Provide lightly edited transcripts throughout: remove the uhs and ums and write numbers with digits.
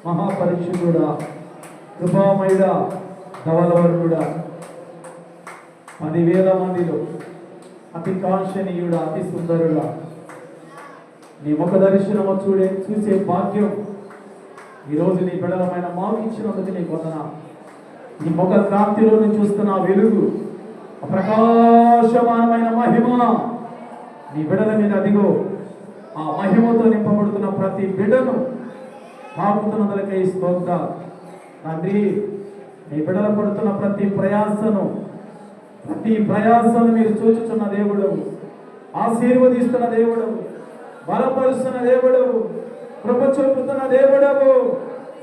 మహాపరిశుద్ధుడా, కృపామయుడా, ధవలవర్ణుడా, 10,000 మందిలో అతి కాంక్షణీయుడా, అతి సుందరుడా, నీ ముఖ దర్శనము చూసే భాగ్యం ఈరోజు నీ బిడలమైన మాకు ఇచ్చినందుకు నీకు వందనాలు. నీ ముఖ కాంతిలోని చూస్తున్న వెలుగు, ప్రకాశమానమైన మహిమ నీ బిడల మీద అదిగో ఆ మహిమతో నింపబడుతున్న ప్రతి బిడను మాకుతున్నదలకై స్తోత్రాలు తండ్రి. నీ బిడల పడుతున్న ప్రతి ప్రయాసను మీరు చూచుచున్న దేవుడవు, ఆశీర్వదిస్తున్న దేవుడవు, బలపరుస్తున్న దేవుడవు, కృప చూపుతున్న దేవుడవు,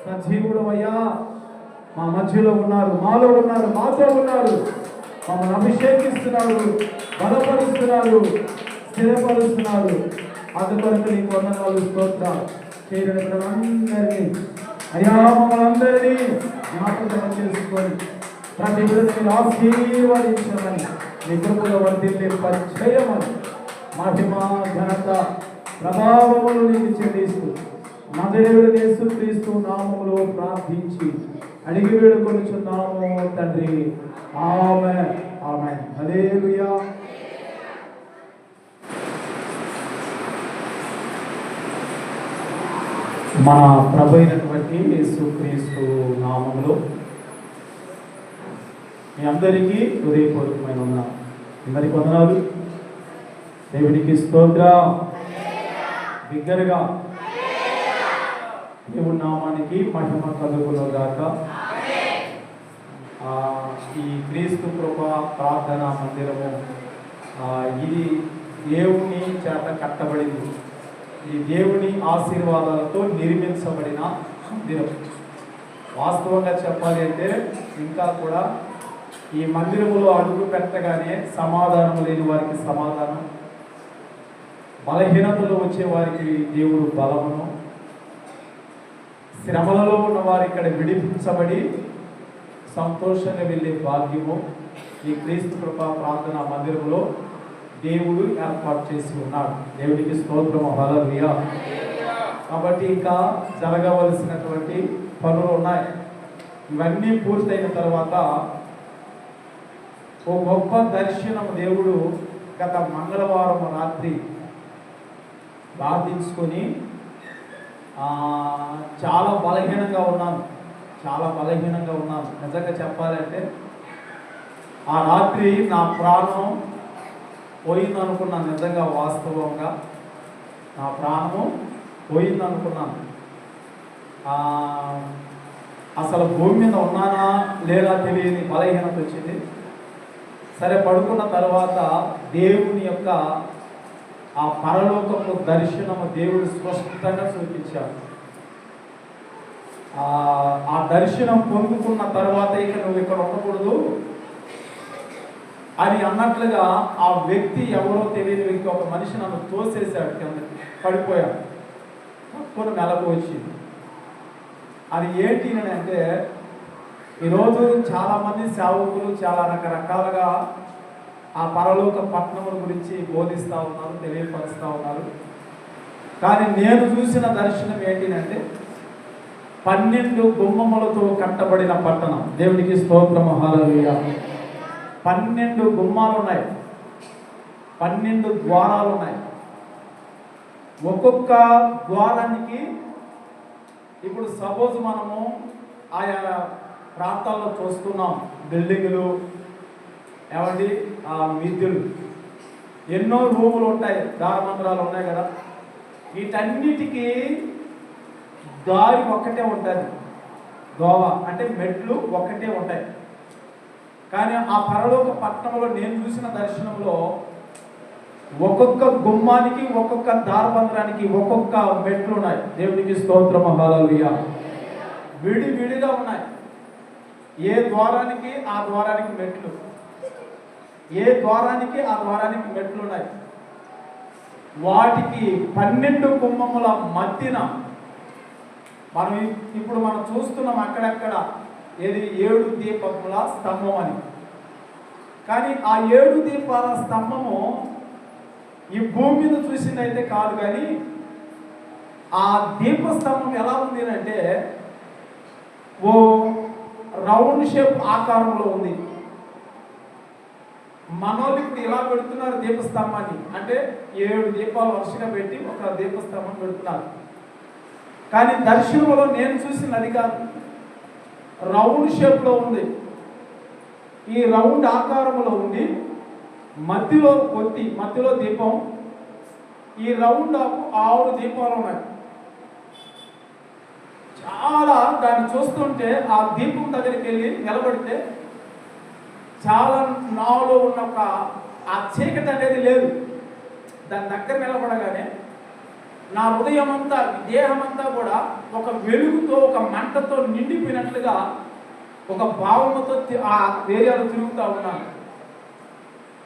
సజీవుడవయ్యా. మా మధ్యలో ఉన్నారు, మాలో ఉన్నారు, మాతో ఉన్నారు. మమ్మల్ని అభిషేకిస్తున్నారు, బలపరుస్తున్నారు, స్థిరపరుస్తున్నారు. అందుకొరకు నీకు వందనాలు, స్తోత్రాలు. చేయడం అందరినీ అయ్యా, మమ్మల్ని అందరినీ జ్ఞాపకం చేసుకొని ప్రతి విధంగా ఆశీర్వదించమని, నీ కృపలో వర్ధిల్లే పరిచయమని, మహిమ ఘనత ప్రభావములు నీకు చెల్లిస్తూ నజరేయుడు యేసుక్రీస్తు నామములో ప్రార్థించి అడిగి వేడుకొనుచున్నాము తండ్రి. ఆమేన్, ఆమేన్, హల్లెలూయా. మన ప్రభు అయినటువంటి యేసుక్రీస్తు నామములో మీ అందరికీ హృదయపూర్వకమైన అందరికీ వందనాలు. దేవునికి స్తోత్రం. బిగ్గరగా దేవుని నామానికి మహిమ కలుగునుగాక. ఈ క్రీస్తు కృప ప్రార్థనా మందిరము ఇది దేవుని చేత కట్టబడింది. ఈ దేవుని ఆశీర్వాదాలతో నిర్మించబడిన మందిరం. వాస్తవంగా చెప్పాలి అంటే ఇంకా కూడా ఈ మందిరములో అడుగు పెట్టగానే సమాధానం లేని వారికి సమాధానం, బలహీనతలు వచ్చే వారికి దేవుడు బలమును, శ్రమలలో ఉన్న వారు ఇక్కడ విడిపించబడి సంతోషంగా వెళ్ళే భాగ్యము ఈ క్రీస్తు కృపా ప్రార్థనా మందిరములో దేవుడు ఏర్పాటు చేసి ఉన్నాడు. దేవుడికి స్తోత్రము, హల్లెలూయా. కాబట్టి ఇంకా జరగవలసినటువంటి పనులు ఉన్నాయి. ఇవన్నీ పూర్తయిన తర్వాత ఓ గొప్ప దర్శనం దేవుడు గత మంగళవారం రాత్రి ప్రార్థించుకొని చాలా బలహీనంగా ఉన్నాను. నిజంగా చెప్పాలంటే ఆ రాత్రి నా ప్రాణం పోయిందనుకున్నాను. నిజంగా వాస్తవంగా నా ప్రాణము పోయిందనుకున్నాను. అసలు భూమి మీద ఉన్నానా లేదా తెలియని బలహీనత వచ్చింది. సరే, పడుకున్న తర్వాత దేవుని యొక్క ఆ పరలోకపు దర్శనము దేవుడు స్పష్టంగా చూపించాడు. ఆ దర్శనం పొందుకున్న తర్వాత ఇక నువ్వు ఇక్కడ ఉండకూడదు అని అన్నట్లుగా ఆ వ్యక్తి ఎవరో తెలియని వ్యక్తి, ఒక మనిషి నన్ను తోసేశాడు, కిందకి పడిపోయాడు. తక్కువ మెలకు వచ్చింది. అది ఏంటి అంటే, ఈరోజు చాలామంది సేవకులు చాలా రకరకాలుగా ఆ పరలోక పట్టణముల గురించి బోధిస్తూ ఉన్నారు, తెలియపరుస్తూ ఉన్నారు. కానీ నేను చూసిన దర్శనం ఏంటినంటే 12 గుమ్మములతో కట్టబడిన పట్టణం. దేవునికి స్తోత్రము, హల్లెలూయా. 12 గుమ్మాలు ఉన్నాయి, 12 ద్వారాలు ఉన్నాయి. ఒక్కొక్క ద్వారానికి ఇప్పుడు సపోజ్ మనము ఆయా ప్రాంతాల్లో చూస్తున్నాం, బిల్డింగులు ఏమండి, మిద్దులు, ఎన్నో రూములు ఉంటాయి, దారమందిరాలు ఉన్నాయి కదా. వీటన్నిటికీ దారి ఒక్కటే ఉంటుంది, దోవ అంటే మెట్లు ఒక్కటే ఉంటాయి. కానీ ఆ పరలోక పట్టణంలో నేను చూసిన దర్శనంలో ఒక్కొక్క గుమ్మానికి, ఒక్కొక్క దారబంధరానికి ఒక్కొక్క మెట్లు ఉన్నాయి. దేవునికి స్తోత్రము, హల్లెలూయా. విడివిడిగా ఉన్నాయి. ఏ ద్వారానికి ఆ ద్వారానికి మెట్లు, ఏ ద్వారానికి ఆ ద్వారానికి మెట్లు ఉన్నాయి. వాటికి 12 గుమ్మముల మధ్యన ఇప్పుడు మనం చూస్తున్నాం అక్కడక్కడ ఏది 7 దీపముల స్తంభం అని. కానీ ఆ 7 దీపాల స్తంభము ఈ భూమి మీద చూసిందైతే కాదు. కానీ ఆ దీపస్తంభం ఎలా ఉంది అంటే ఓ రౌండ్ షేప్ ఆకారంలో ఉంది. మనోళ్ళు ఇప్పుడు ఇలా పెడుతున్నారు దీపస్తంభాన్ని, అంటే 7 దీపాలు వరుసగా పెట్టి ఒక దీపస్తంభం పెడుతున్నారు. కానీ దర్శనంలో నేను చూసిన అది కాదు, రౌండ్ షేప్లో ఉంది. ఈ రౌండ్ ఆకారంలో ఉండి మధ్యలో కొద్ది మధ్యలో దీపం, ఈ రౌండ్ 6 దీపాలు ఉన్నాయి. చాలా దాన్ని చూస్తుంటే ఆ దీపం దగ్గరికి వెళ్ళి నిలబడితే చాలా నాలో ఉన్న ఒక ఆ చీకటి అనేది లేదు. దాని దగ్గర నిలబడగానే నా హృదయం అంతా, దేహం అంతా కూడా ఒక వెలుగుతో, ఒక మంటతో నిండిపోయినట్లుగా ఒక భావముతో ఆ ఏరియాలో తిరుగుతూ ఉన్నాను.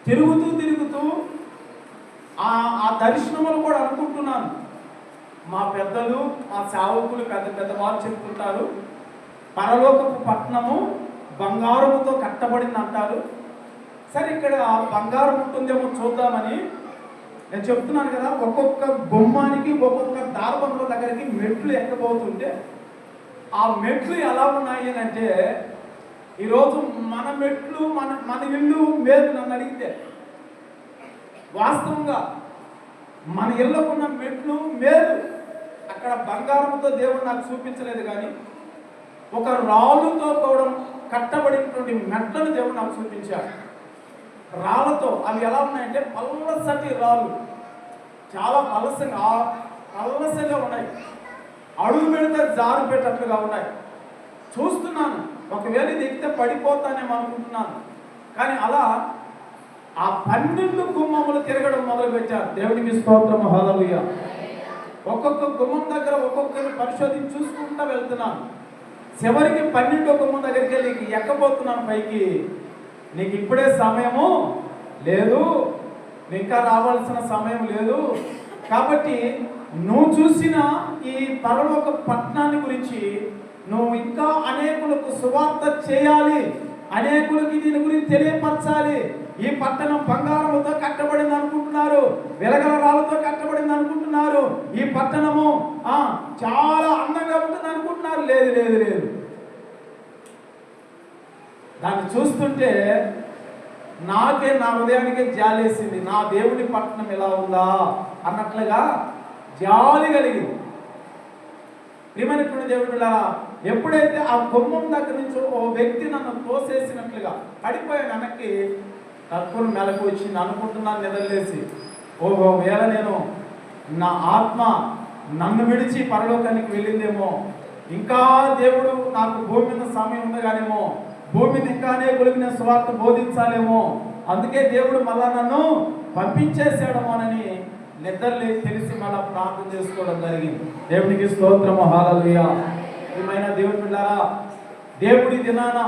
తిరుగుతూ ఆ దర్శనములు కూడా అనుకుంటున్నాను. మా పెద్దలు, మా సేవకులు, పెద్ద వారు చెప్తుంటారు, పరలోకపు పట్టణము బంగారముతో కట్టబడింది అంటారు. సరే, ఇక్కడ బంగారం ఉంటుందేమో చూద్దామని నేను చెప్తున్నాను కదా. ఒక్కొక్క గుమ్మానికి, ఒక్కొక్క దారబంధుల దగ్గరికి మెట్లు ఎక్కబోతుంటే ఆ మెట్లు ఎలా ఉన్నాయి అంటే, ఈరోజు మన మెట్లు, మన ఇల్లు మేలు నన్ను అడిగితే వాస్తవంగా మన ఇళ్ళకున్న మెట్లు మేలు. అక్కడ బంగారంతో దేవుడు నాకు చూపించలేదు, కానీ ఒక రాళ్ళుతో కూడా కట్టబడినటువంటి మెట్లను దేవుడు నాకు చూపించాడు. రాళ్ళతో అవి ఎలా ఉన్నాయంటే పల్లసటి రాళ్ళు, చాలా పల్లసంగా ఉన్నాయి. అడుగు పెడితే జారు పెట్టేట్లుగా ఉన్నాయి. చూస్తున్నాను, ఒకవేళ ఇది ఎక్కితే పడిపోతానేమో అనుకుంటున్నాను. కానీ అలా ఆ 12 గుమ్మములు తిరగడం మొదలు పెట్టారు. దేవునికి స్తోత్రం, హల్లెలూయా. ఒక్కొక్క గుమ్మం దగ్గర ఒక్కొక్కరిని పరిశోధించి చూసుకుంటూ వెళ్తున్నాను. చివరికి 12 గుమ్మం దగ్గరికి వెళ్ళి ఎక్కబోతున్నాను పైకి. నీకు ఇప్పుడే సమయము లేదు, ఇంకా రావాల్సిన సమయం లేదు. కాబట్టి నువ్వు చూసిన ఈ పరలోక పట్టణాన్ని గురించి నువ్వు ఇంకా అనేకులకు సువార్త చేయాలి, అనేకులకి దీని గురించి తెలియపరచాలి. ఈ పట్టణం బంగారముతో కట్టబడింది అనుకుంటున్నారు, వెలగల రాళ్ళతో కట్టబడింది అనుకుంటున్నారు. ఈ పట్టణము చాలా అందంగా ఉంటుంది అనుకుంటున్నారు. లేదు. దాన్ని చూస్తుంటే నాకే, నా హృదయానికే జాలేసింది. నా దేవుని పట్టణం ఎలా ఉందా అన్నట్లుగా జాలి కలిగింది. ప్రియమైనటువంటి దేవుడులా, ఎప్పుడైతే ఆ గుమ్మం దగ్గర నుంచి ఓ వ్యక్తి నన్ను తోసేసినట్లుగా పడిపోయాను వెనక్కి, తక్కువ మెలకు వచ్చింది అనుకుంటున్నాను నిద్రలేసి. వేళ నేను, నా ఆత్మ నన్ను విడిచి పరలోకానికి వెళ్ళిందేమో, ఇంకా దేవుడు నాకు భూమి మీద సమయం ఉండగానేమో, భూమిని ఇంకా అనేకులకి నేను సువార్త బోధించాలేమో, అందుకే దేవుడు మళ్ళా నన్ను పంపించేసాడమోనని నిద్రలేసి తెలిసి మళ్ళా ప్రార్థన చేసుకోవడం జరిగింది. దేవునికి స్తోత్రము, హల్లెలూయా. ప్రియమైన దేవుని బిడ్డలారా, దేవుడి దినాన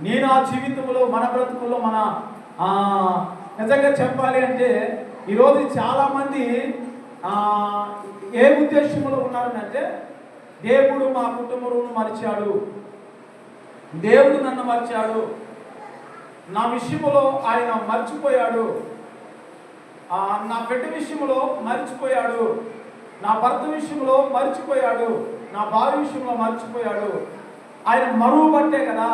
నేను ఆ జీవితంలో, మన బ్రతుకుల్లో, మన నిజంగా చెప్పాలి అంటే ఈరోజు చాలామంది ఏ ఉద్దేశంలో ఉన్నారంటే, దేవుడు మా కుటుంబం మరిచాడు, దేవుడు నన్ను మర్చాడు, నా విషయంలో ఆయన మర్చిపోయాడు, నా బిడ్డ విషయంలో మర్చిపోయాడు, నా భర్త విషయంలో మర్చిపోయాడు, నా భార్య విషయంలో మర్చిపోయాడు, ఆయన మరువు పట్టే కదా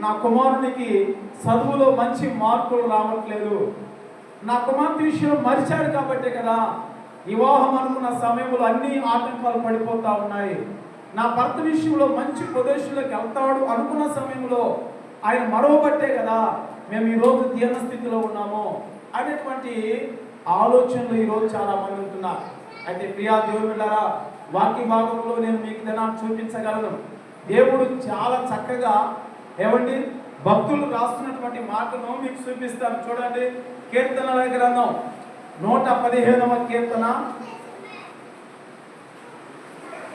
నా కుమారునికి చదువులో మంచి మార్కులు రావట్లేదు, నా కుమార్తె విషయంలో మరిచాడు కాబట్టే కదా వివాహం అనుకున్న సమయంలో అన్ని ఆటంకాలు పడిపోతా ఉన్నాయి, నా భర్త విషయంలో మంచి ప్రదేశంలోకి వెళ్తాడు అనుకున్న సమయంలో ఆయన మరవబట్టే కదా మేము ఈరోజు దీన స్థితిలో ఉన్నాము అనేటువంటి ఆలోచనలు ఈరోజు చాలా మంది ఉంటున్నారు. అయితే ప్రియా దేవుని బిడ్డలారా, వాక్య భాగంలో నేను మీకు దినాన్ని చూపించగలను. దేవుడు చాలా చక్కగా ఏమండి భక్తులు రాస్తున్నటువంటి మాటను మీకు చూపిస్తాను. చూడండి, కీర్తనల గ్రంథం 115వ కీర్తన.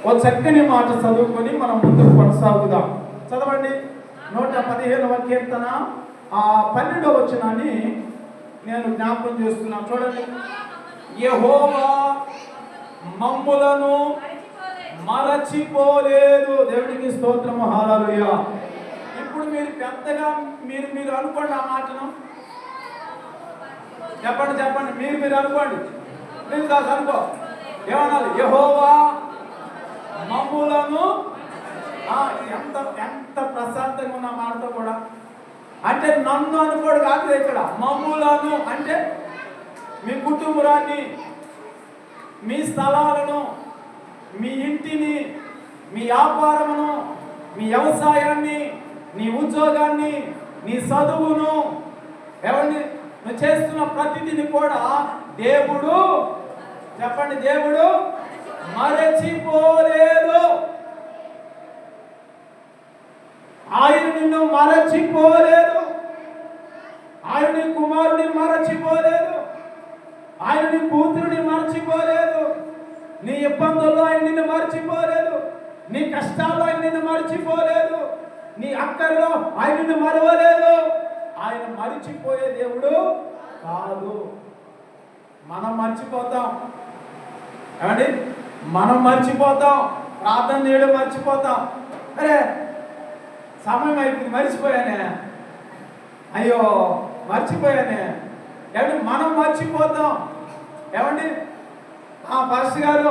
ఓ చక్కని మాట చదువుకొని మనం ముందుకు కొనసాగుదాం. చదవండి. 115వ కీర్తన 12వ వచనాన్ని నేను జ్ఞాపకం చేస్తున్నాను. చూడండి. యెహోవా మమ్ములను మరచిపోలేదు. దేవునికి స్తోత్రము, హల్లెలూయా. ఇప్పుడు మీరు పెద్దగా మీరు అనుకోండి ఆ మాటను. చెప్పండి మీరు అనుకోండి. మీరు దాన్ని అనుకో. ఏమనాలి? యెహోవా మమ్ములను ఎంత ఎంత ప్రశాంతంగా ఉన్న మాటతో కూడా. అంటే నన్ను అనుకోడు కాదు ఇక్కడ, మమ్ములను అంటే మీ కుటుంబాన్ని, మీ స్థలాలను, మీ ఇంటిని, మీ వ్యాపారమును, మీ వ్యవసాయాన్ని, నీ ఉద్యోగాన్ని, నీ చదువును, ఎవరిని నువ్వు చేస్తున్న ప్రతిదిని కూడా దేవుడు, చెప్పండి, దేవుడు మరచిపోలేదు. ఆయన నిన్ను మరచిపోలేదు. ఆయన నీ కుమారుని మరచిపోలేదు. ఆయన నీ కూతురుని మరచిపోలేదు. నీ ఇబ్బందుల్లో ఆయన నిన్ను మరచిపోలేదు. నీ కష్టాల్లో ఆయన నిన్ను మరచిపోలేదు. నీ అక్కర్లో ఆయన నిన్ను మరవలేదు. ఆయన మరిచిపోయే దేవుడు కాదు. మనం మర్చిపోతాం. ఏమండి, మనం మర్చిపోతాం. ప్రార్థన చేయడం మర్చిపోతాం. అరే సమయం అయిపోయింది, మర్చిపోయానే, అయ్యో మర్చిపోయానే. ఏమండి, మనం మర్చిపోతాం. ఏమండి, పాస్టర్ గారు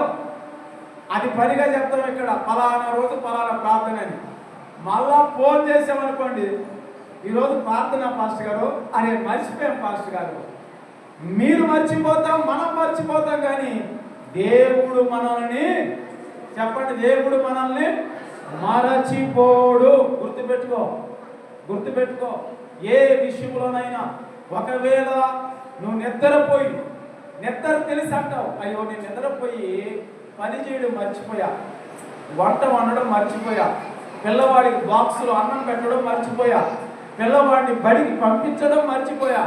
అది పనిగా చెప్తాం ఇక్కడ, పలానా రోజు పలానా ప్రార్థన అని. మళ్ళా ఫోన్ చేసామనుకోండి, ఈరోజు ప్రార్థన పాస్టర్ గారు, అరే మర్చిపోయాం పాస్టర్ గారు. మీరు మర్చిపోతాం, మనం మర్చిపోతాం, కానీ దేవుడు మనల్ని, చెప్పండి, దేవుడు మనల్ని మరచిపోడు. గుర్తుపెట్టుకో, గుర్తుపెట్టుకో. ఏ విషయంలోనైనా ఒకవేళ నువ్వు నిద్రపోయి, నిద్ర తెలిసి అంటావు, అయ్యో నేను నిద్రపోయి పని చేయడం మర్చిపోయా, వంట వండడం మర్చిపోయా, పిల్లవాడికి బాక్సులో అన్నం పెట్టడం మర్చిపోయా, పిల్లవాడిని బడికి పంపించడం మర్చిపోయా.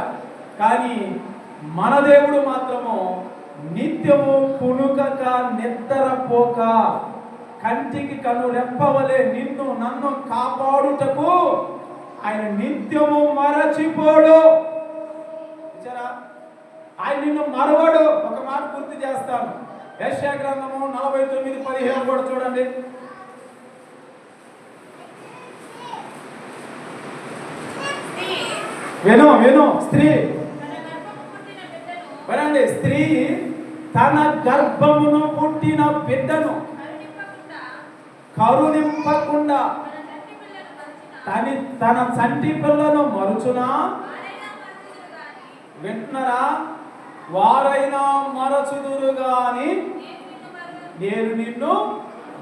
కానీ మన దేవుడు మాత్రము నిత్యము పునుకక నిద్రపోక కంటికి కన్ను రెప్పవలే నిన్ను నన్ను కాపాడుటకు ఆయన నిత్యము మరచిపోడు. ఆయన నిన్ను మరవడు. ఒక మాట గుర్తు చేస్తాను, యెషయా గ్రంథము 49:15 కూడా చూడండి. విను విను. స్త్రీ వినండి, స్త్రీ తన గర్భమును పుట్టిన బిడ్డను కరుణింపకుండా తన చంటి పిల్లను మరుచునా, వింటున్నారా, వారైనా మరచుదురు గాని నేను నిన్ను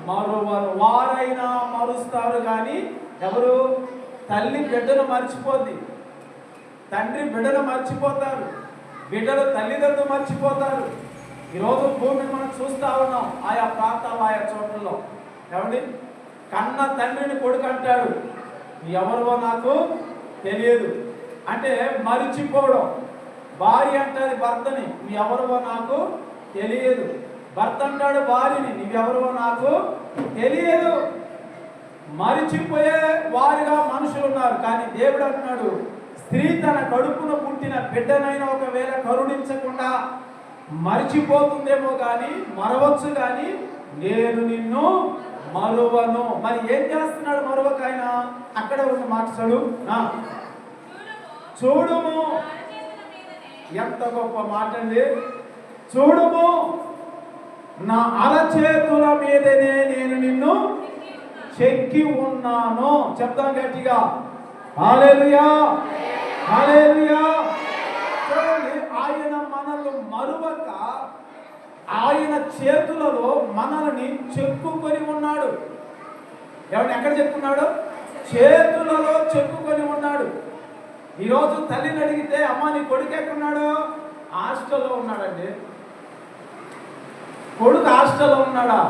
మరువను. వారైనా మరుస్తారు కానీ ఎవరు? తల్లి బిడ్డను మర్చిపోద్ది, తండ్రి బిడ్డను మర్చిపోతారు, బిడ్డలు తల్లిదండ్రులు మర్చిపోతారు. ఈరోజు భూమిని మనం చూస్తూ ఉన్నాం ఆయా ప్రాంతాల్లో, ఆయా చోట్లలో. ఏమండి, కన్న తండ్రిని కొడుకు అంటాడు, ఎవరో నాకు తెలియదు అంటే మరిచిపోవడం. భార్య అంటాడు భర్తని, ఎవరో నాకు తెలియదు. భర్త అంటాడు భార్యని, నీవెవరో నాకు తెలియదు. మరిచిపోయే వారిగా మనుషులు ఉన్నారు. కానీ దేవుడు అంటున్నాడు, స్త్రీ తన కడుపున పుట్టిన బిడ్డనైనా ఒకవేళ కరుణించకుండా మరిచిపోతుందేమో కానీ మరవచ్చు, కానీ నేను నిన్ను మరువను. మరి ఏం చేస్తున్నాడు మరొక ఆయన? అక్కడ ఉన్న మాట చూడుము. ఎంత గొప్ప మాట అండి. చూడుము, నా అరచేతుల మీదనే నేను నిన్ను చెక్కి ఉన్నాను. చెప్తాం గట్టిగా, హల్లెలూయా, హల్లెలూయా. చూడండి, ఆయన మనల్ని మరువక ఆయన చేతులలో మనల్ని చెక్కుకొని ఉన్నాడు. ఎవరిని ఎక్కడ చెక్కున్నాడు? చేతులలో చెక్కుకొని ఉన్నాడు. ఈరోజు తల్లిని అడిగితే, అమ్మ నీ కొడుకు ఎక్కడున్నాడు? హాస్టల్లో ఉన్నాడండి. కొడుకు హాస్టల్లో ఉన్నాడా?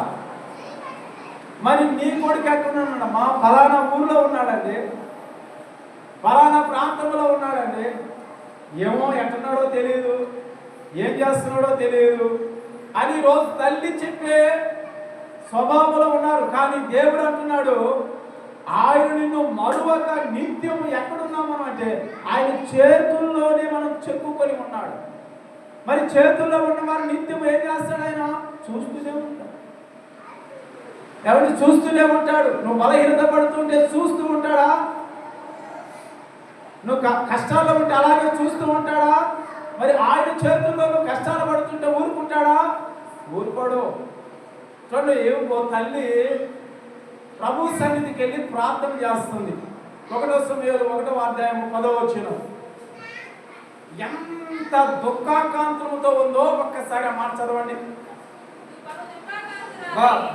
మరి నీ కొడుకు ఎక్కడున్నాడమ్మా? ఫలానా ఊర్లో ఉన్నాడండి, ఫలానా ప్రాంతంలో ఉన్నాడండి. ఏమో ఎక్కడున్నాడో తెలియదు, ఏం చేస్తున్నాడో తెలియదు అని రోజు తల్లి చెప్పే స్వభావంలో ఉన్నారు. కానీ దేవుడు అంటున్నాడు, ఆయన నిన్ను మరువక నిత్యం ఎక్కడున్నాం మనం అంటే ఆయన చేతుల్లోనే మనం చెక్కుకొని ఉన్నాడు. మరి చేతుల్లో ఉన్న వారు నిత్యం ఏం చేస్తాడు? ఆయన చూస్తూనే ఉంటాడు. ఎవరిని చూస్తూనే ఉంటాడు. నువ్వు బలహీనత పడుతుంటే చూస్తూ ఉంటాడా? నువ్వు కష్టాల్లో ఉంటే అలాగే చూస్తూ ఉంటాడా? మరి ఆయన చేతుల్లో నువ్వు కష్టాలు పడుతుంటే ఊరుకుంటాడా? ఊరుకోడు. చూడండి, ఓ తల్లి ప్రభు సన్నిధికి వెళ్ళి ప్రార్థన చేస్తుంది. 1 సమూయేలు 1వ అధ్యాయం 10వ వచనం. ఎంత దుఃఖాకాంతముతో ఉందో ఒక్కసారి ఆ మాట చదవండి.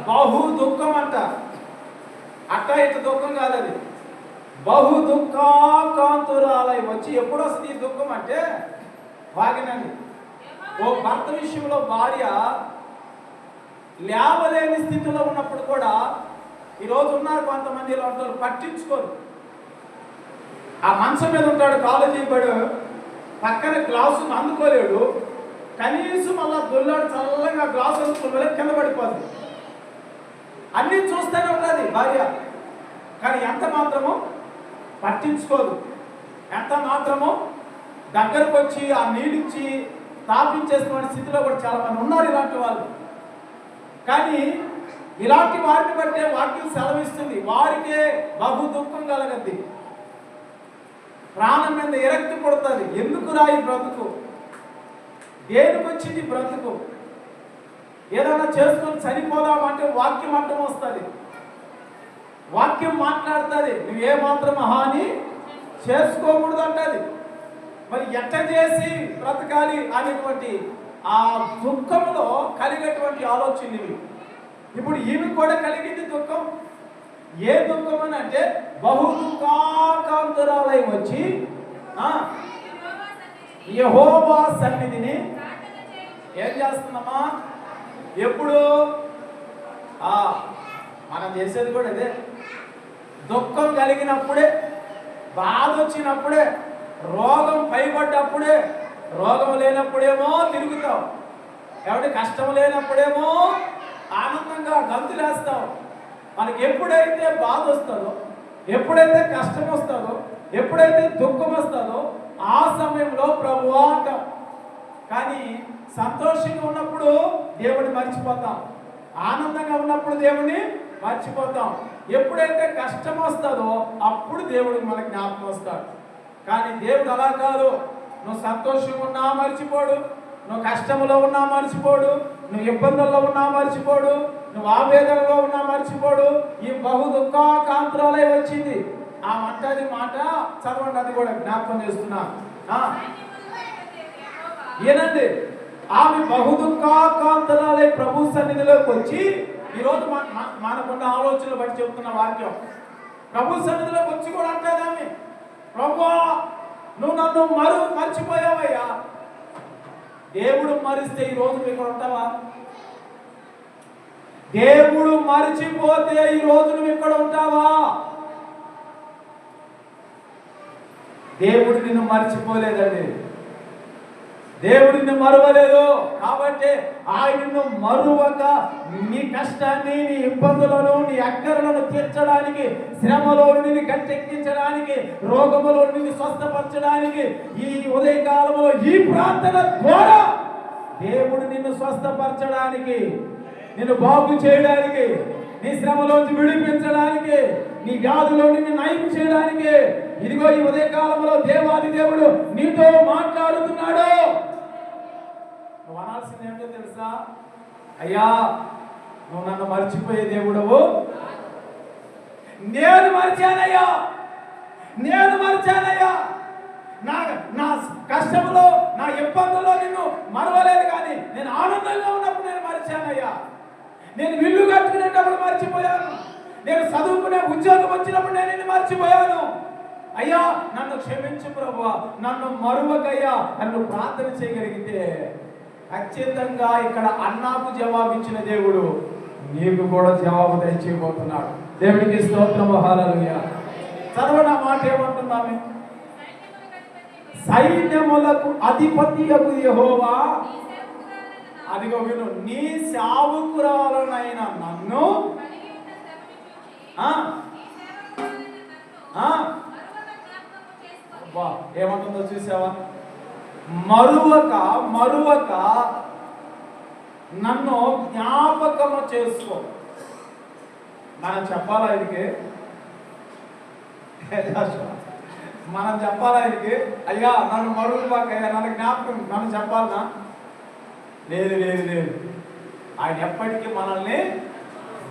బహు దుఃఖం అంట, అట్ట ఇట్ట దుఃఖం కాదు, అది బహు దుఃఖాకాంతురాలై వచ్చి. ఎప్పుడు వస్తుంది ఈ దుఃఖం అంటే వాగినండి. ఓ భర్త విషయంలో భార్య లేవలేని స్థితిలో ఉన్నప్పుడు కూడా, ఈరోజు ఉన్నారు కొంతమంది ఇలా ఉంటారు, పట్టించుకోరు. ఆ మంచం మీద ఉంటాడు, కాలు చేయబడు, పక్కన గ్లాసు అందుకోలేడు, కనీసం అలా దొల్లాడు, చల్లగా గ్లాసు అందుకోలే, కింద పడిపోతుంది. అన్నీ చూస్తూనే ఉంటుంది భార్య, కానీ ఎంత మాత్రమో పట్టించుకోదు. ఎంత మాత్రమో దగ్గరకు వచ్చి ఆ నీళ్ళిచ్చి తాపించేస్తున్న స్థితిలో కూడా చాలా మంది ఉన్నారు ఇలాంటి వాళ్ళు. కానీ ఇలాంటి వారిని బట్టే వాక్యం సెలవిస్తుంది, వారికే బహు దుఃఖం కలగద్ది, ప్రాణం మీద విరక్తి పుడుతుంది. ఎందుకు రాయి బ్రతుకు, దేనికి వచ్చింది బ్రతుకు, ఏదైనా చేసుకొని చనిపోదామంటే వాక్యం అడ్డం వస్తుంది, వాక్యం మాట్లాడుతుంది, నువ్వే మాత్రం హాని చేసుకోకూడదు అంటది. మరి ఎట్ట చేసి బ్రతకాలి అనేటువంటి ఆ దుఃఖంలో కలిగేటువంటి ఆలోచన ఇవి. ఇప్పుడు ఈమె కూడా కలిగింది దుఃఖం. ఏ దుఃఖం అని అంటే బహు దుఃఖాకాంతురాలై వచ్చి యెహోవా సన్నిధిని ఏం చేస్తున్నామా? ఎప్పుడు మనం చేసేది కూడా ఇదే. దుఃఖం కలిగినప్పుడే, బాధ వచ్చినప్పుడే, రోగం పైబడ్డప్పుడే, రోగం లేనప్పుడేమో తిరుగుతావు, ఎవరి కష్టం లేనప్పుడేమో ఆనందంగా గంతులేస్తావు. మనకి ఎప్పుడైతే బాధ వస్తుందో, ఎప్పుడైతే కష్టం వస్తుందో, ఎప్పుడైతే దుఃఖం వస్తుందో ఆ సమయంలో ప్రభువా అంటాం. కానీ సంతోషంగా ఉన్నప్పుడు దేవుడిని మర్చిపోతాం, ఆనందంగా ఉన్నప్పుడు దేవుడిని మర్చిపోతాం. ఎప్పుడైతే కష్టం వస్తుందో అప్పుడు దేవుడు మనకు జ్ఞాపకం వస్తాడు. కానీ దేవుడు అలా కాదు. నువ్వు సంతోషంగా ఉన్నా మర్చిపోడు, నువ్వు కష్టంలో ఉన్నా మర్చిపోడు, నువ్వు ఇబ్బందుల్లో ఉన్నా మర్చిపోడు, నువ్వు ఆవేదనలో ఉన్నా మర్చిపోడు. ఈ బహు దుఃఖాకాంతురాలై వచ్చింది. ఆ మంటది మాట చదవండి, అది కూడా జ్ఞాపకం చేస్తున్నా. ఏనండి, ఆమె బహు దుఃఖాకాంతురాలై ప్రభు సన్నిధిలోకి వచ్చి, ఈరోజు మనకున్న ఆలోచనలు బట్టి చెప్తున్న వాక్యం, ప్రభు సన్నిధిలోకి వచ్చి కూడా అంటది ఆమె, ప్రభువా నువ్వు నన్ను మర్చిపోయావయ్యా. దేవుడు మరిస్తే ఈరోజు ఇక్కడ ఉంటావా? దేవుడు మరిచిపోతే ఈ రోజు నువ్వు ఇక్కడ ఉంటావా? దేవుడు నిన్ను మర్చిపోలేదండి, దేవుడు నిన్ను మరువలేదు. కాబట్టి ఆయనను మరువక నీ కష్టాన్ని, నీ ఇబ్బందులను, నీ అక్కరలను తీర్చడానికి, శ్రమలో నిన్ను గట్టెక్కించడానికి, రోగములో నిన్ను స్వస్థపరచడానికి, ఈ ఉదయకాలంలో ఈ ప్రార్థన ద్వారా దేవుడు నిన్ను స్వస్థపరచడానికి, నిన్ను బాగు చేయడానికి, నీ శ్రమలోంచి విడిపించడానికి, నీ వ్యాధులో నిన్ను నయం చేయడానికి, ఇదిగో ఈ ఉదయకాలంలో దేవాది దేవుడు నీతో మాట్లాడుతున్నాడు. నువ్వు అనాల్సింది ఏంటో తెలుసా? అయ్యా నువ్వు నన్ను మర్చిపోయే దేవుడవు, నేను మర్చానయ్యా, నేను మర్చానయ్యా. నా కష్టంలో, నా ఇబ్బందుల్లో నిన్ను మరవలేదు, కానీ నేను ఆనందంగా ఉన్నప్పుడు నేను మర్చానయ్యా. నేను ఇల్లు కట్టుకునేటప్పుడు మర్చిపోయాను, నేను చదువుకునే ఉద్యోగం వచ్చినప్పుడు నేను నిన్ను మర్చిపోయాను. అయ్యా నన్ను క్షమించు ప్రభువా, నన్ను మరువకయ్యా నన్ను ప్రార్థన చేయగలిగితే ఖచ్చితంగా ఇక్కడ అన్నాకు జవాబిచ్చిన దేవుడు నీకు కూడా జవాబు దయచేయబోతున్నాడు. దేవుడికి స్తోత్రము, హల్లెలూయా. చదవనా మాట ఏమంటున్నామే? సైన్యములకు అధిపతియగు యెహోవా, అదిగో విను, నీ సేవకురాలనైన నన్ను ఏమంటుందో చూసావా? మరువక నన్ను జ్ఞాపకము చేసుకో. మనం చెప్పాలా ఆయనకి? మనం చెప్పాలా ఆయనకి? అయ్యా నన్ను మరువకయ్యా, నన్ను జ్ఞాపకం, నన్ను చెప్పాలనా? లేదు లేదు లేదు, ఆయన ఎప్పటికీ మనల్ని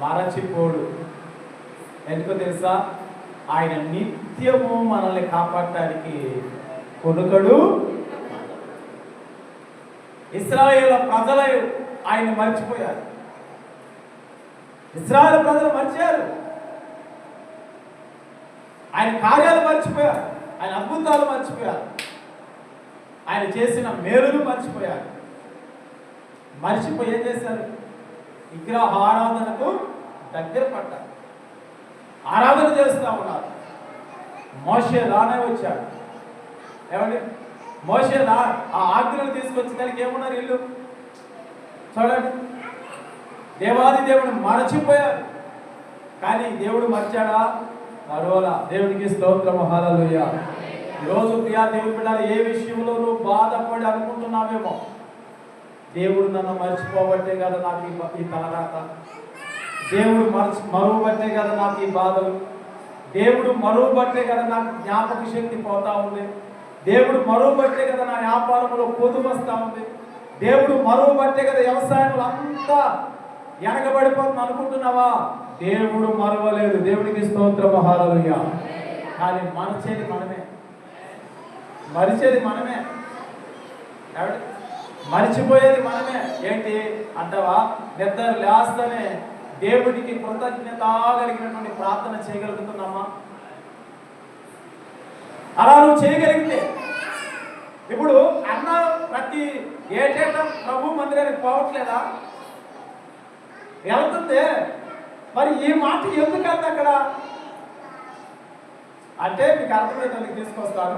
మరచిపోడు. ఎందుకో తెలుసా? ఆయన నిత్యము మనల్ని కాపాడటానికి కొనుకడు. ఇశ్రాయేలు ప్రజలు ఆయన మర్చిపోయారు. ఇశ్రాయేలు ప్రజలు మర్చారు. ఆయన కార్యాలు మర్చిపోయారు. ఆయన అద్భుతాలు మర్చిపోయారు. ఆయన చేసిన మేలులు మర్చిపోయారు. మర్చిపోయి ఏం చేశారు? విగ్రహ ఆరాధనకు దగ్గర పడ్డారు. ఆరాధన చేస్తూ ఉన్నారు. మోషే రానే వచ్చాడు. ఏమండి? మోషే ఆ ఆజ్ఞలు తీసుకొచ్చి దానికి ఏమన్నారు వీళ్ళు? చూడండి, దేవాది దేవుడు మరచిపోయారు. కానీ దేవుడు మర్చాడా? మరోలా. దేవుడికి స్తోత్రము, హల్లెలూయా. ఈరోజు ప్రియా దేవుని బిడ్డలు, ఏ విషయంలో నువ్వు బాధపడి అనుకుంటున్నావేమో, దేవుడు నన్ను మర్చిపోబట్టే కదా నాకు ఈ తలరాత, దేవుడు మరువబట్టే కదా నాకు ఈ బాధలు, దేవుడు మరువబట్టే కదా నాకు జ్ఞాపక శక్తి పోతా ఉంది, దేవుడు మరువబట్టే కదా నా వ్యాపారంలో పొదుపు వస్తూ ఉంది, దేవుడు మరువబట్టే కదా వ్యవసాయంలో అంతా వెనకబడిపోతుంది అనుకుంటున్నావా? దేవుడు మరవలేదు. దేవుడికి స్తోత్రము, హల్లెలూయా. కానీ మరిచేది మనమే. మరిచిపోయేది మనమే. ఏంటి అంటావా? నిద్ర లేస్తనే దేవుడికి కృతజ్ఞత కలిగినటువంటి ప్రార్థన చేయగలుగుతున్నామా? అలా నువ్వు చేయగలిగితే, ఇప్పుడు అన్న ప్రతి ఏటేటా ప్రభు మందిరానికి పోవట్లేదా? వెళ్తుంది. మరి ఈ మాట ఎందుకంటే అక్కడ అంటే మీకు అర్థమైతే తీసుకొస్తాను.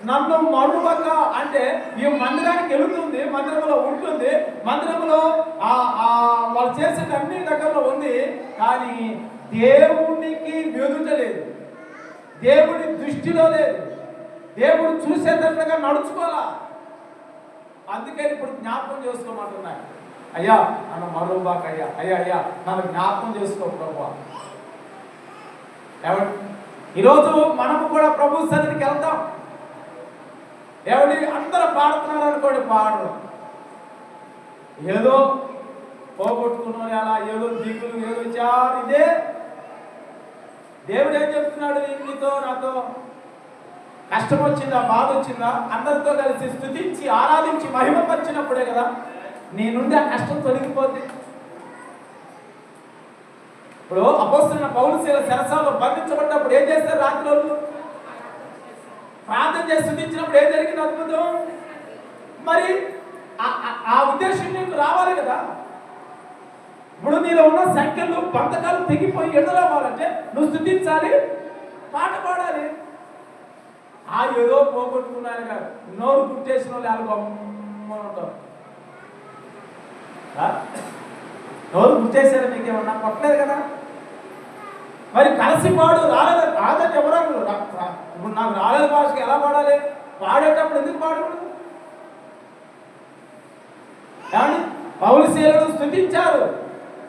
నన్ను మరువక అంటే ఈ మందిరానికి వెళుతుంది, మందిరంలో ఉంటుంది, మందిరంలో వాళ్ళు చేసే అన్ని దగ్గరలో ఉంది. కానీ దేవునికి ఎదుట లేదు, దేవుడి దృష్టిలో లేదు, దేవుడు చూసేటట్టుగా నడుచుకోవాలా. అందుకే ఇప్పుడు జ్ఞాపకం చేసుకోమంటున్నాయి. అయ్యా నన్ను మరువబాక, అయ్యా నన్ను జ్ఞాపకం చేసుకో ప్రభు. ఏమండి? ఈరోజు మనము కూడా ప్రభు సన్నిధికి వెళ్తాం. ఏమండి? అందరూ పాడుతున్నారు అనుకోండి, పాడరు. ఏదో పోగొట్టుకున్నాను, అలా ఏదో దిగులు, ఏదో చారు. ఇదే దేవుడు ఏం చెప్తున్నాడు? నీతో నాతో కష్టం వచ్చిందా, బాధ వచ్చిందా, అందరితో కలిసి స్తుతించి ఆరాధించి మహిమపరిచినప్పుడే కదా నీ నుండి ఆ కష్టం తొలగిపోద్ది. ఇప్పుడు అపోస్తలుడైన పౌలు చెరసాలలో బంధించబడ్డప్పుడు ఏం చేస్తారు? రాత్రి రోజు ప్రార్థన చేసి స్తుతించినప్పుడు ఏం జరిగింది? అద్భుతం. మరి ఆ ఉద్దేశం నీకు రావాలి కదా. ఇప్పుడు నీలో ఉన్న సంఖ్యలు బంధకాలు తెగిపోయి ఎదురవ్వాలంటే నువ్వు స్తుతించాలి, పాట పాడాలి. ఏదో పోగొట్టుకున్నాను కదా, నోరు గుర్తేసిన వాళ్ళు ఉంటారు. నోరు గుర్తేసారు, మీకేమన్నా కొట్టలేదు కదా. మరి కలిసి పాడు. రాదని ఎవరన్నారు? ఇప్పుడు నాకు రాలేదు భాషకి ఎలా పాడాలి? పాడేటప్పుడు ఎందుకు పాడకూడదు? ఏమండి? పౌలు శీలుడు స్తుతించారు.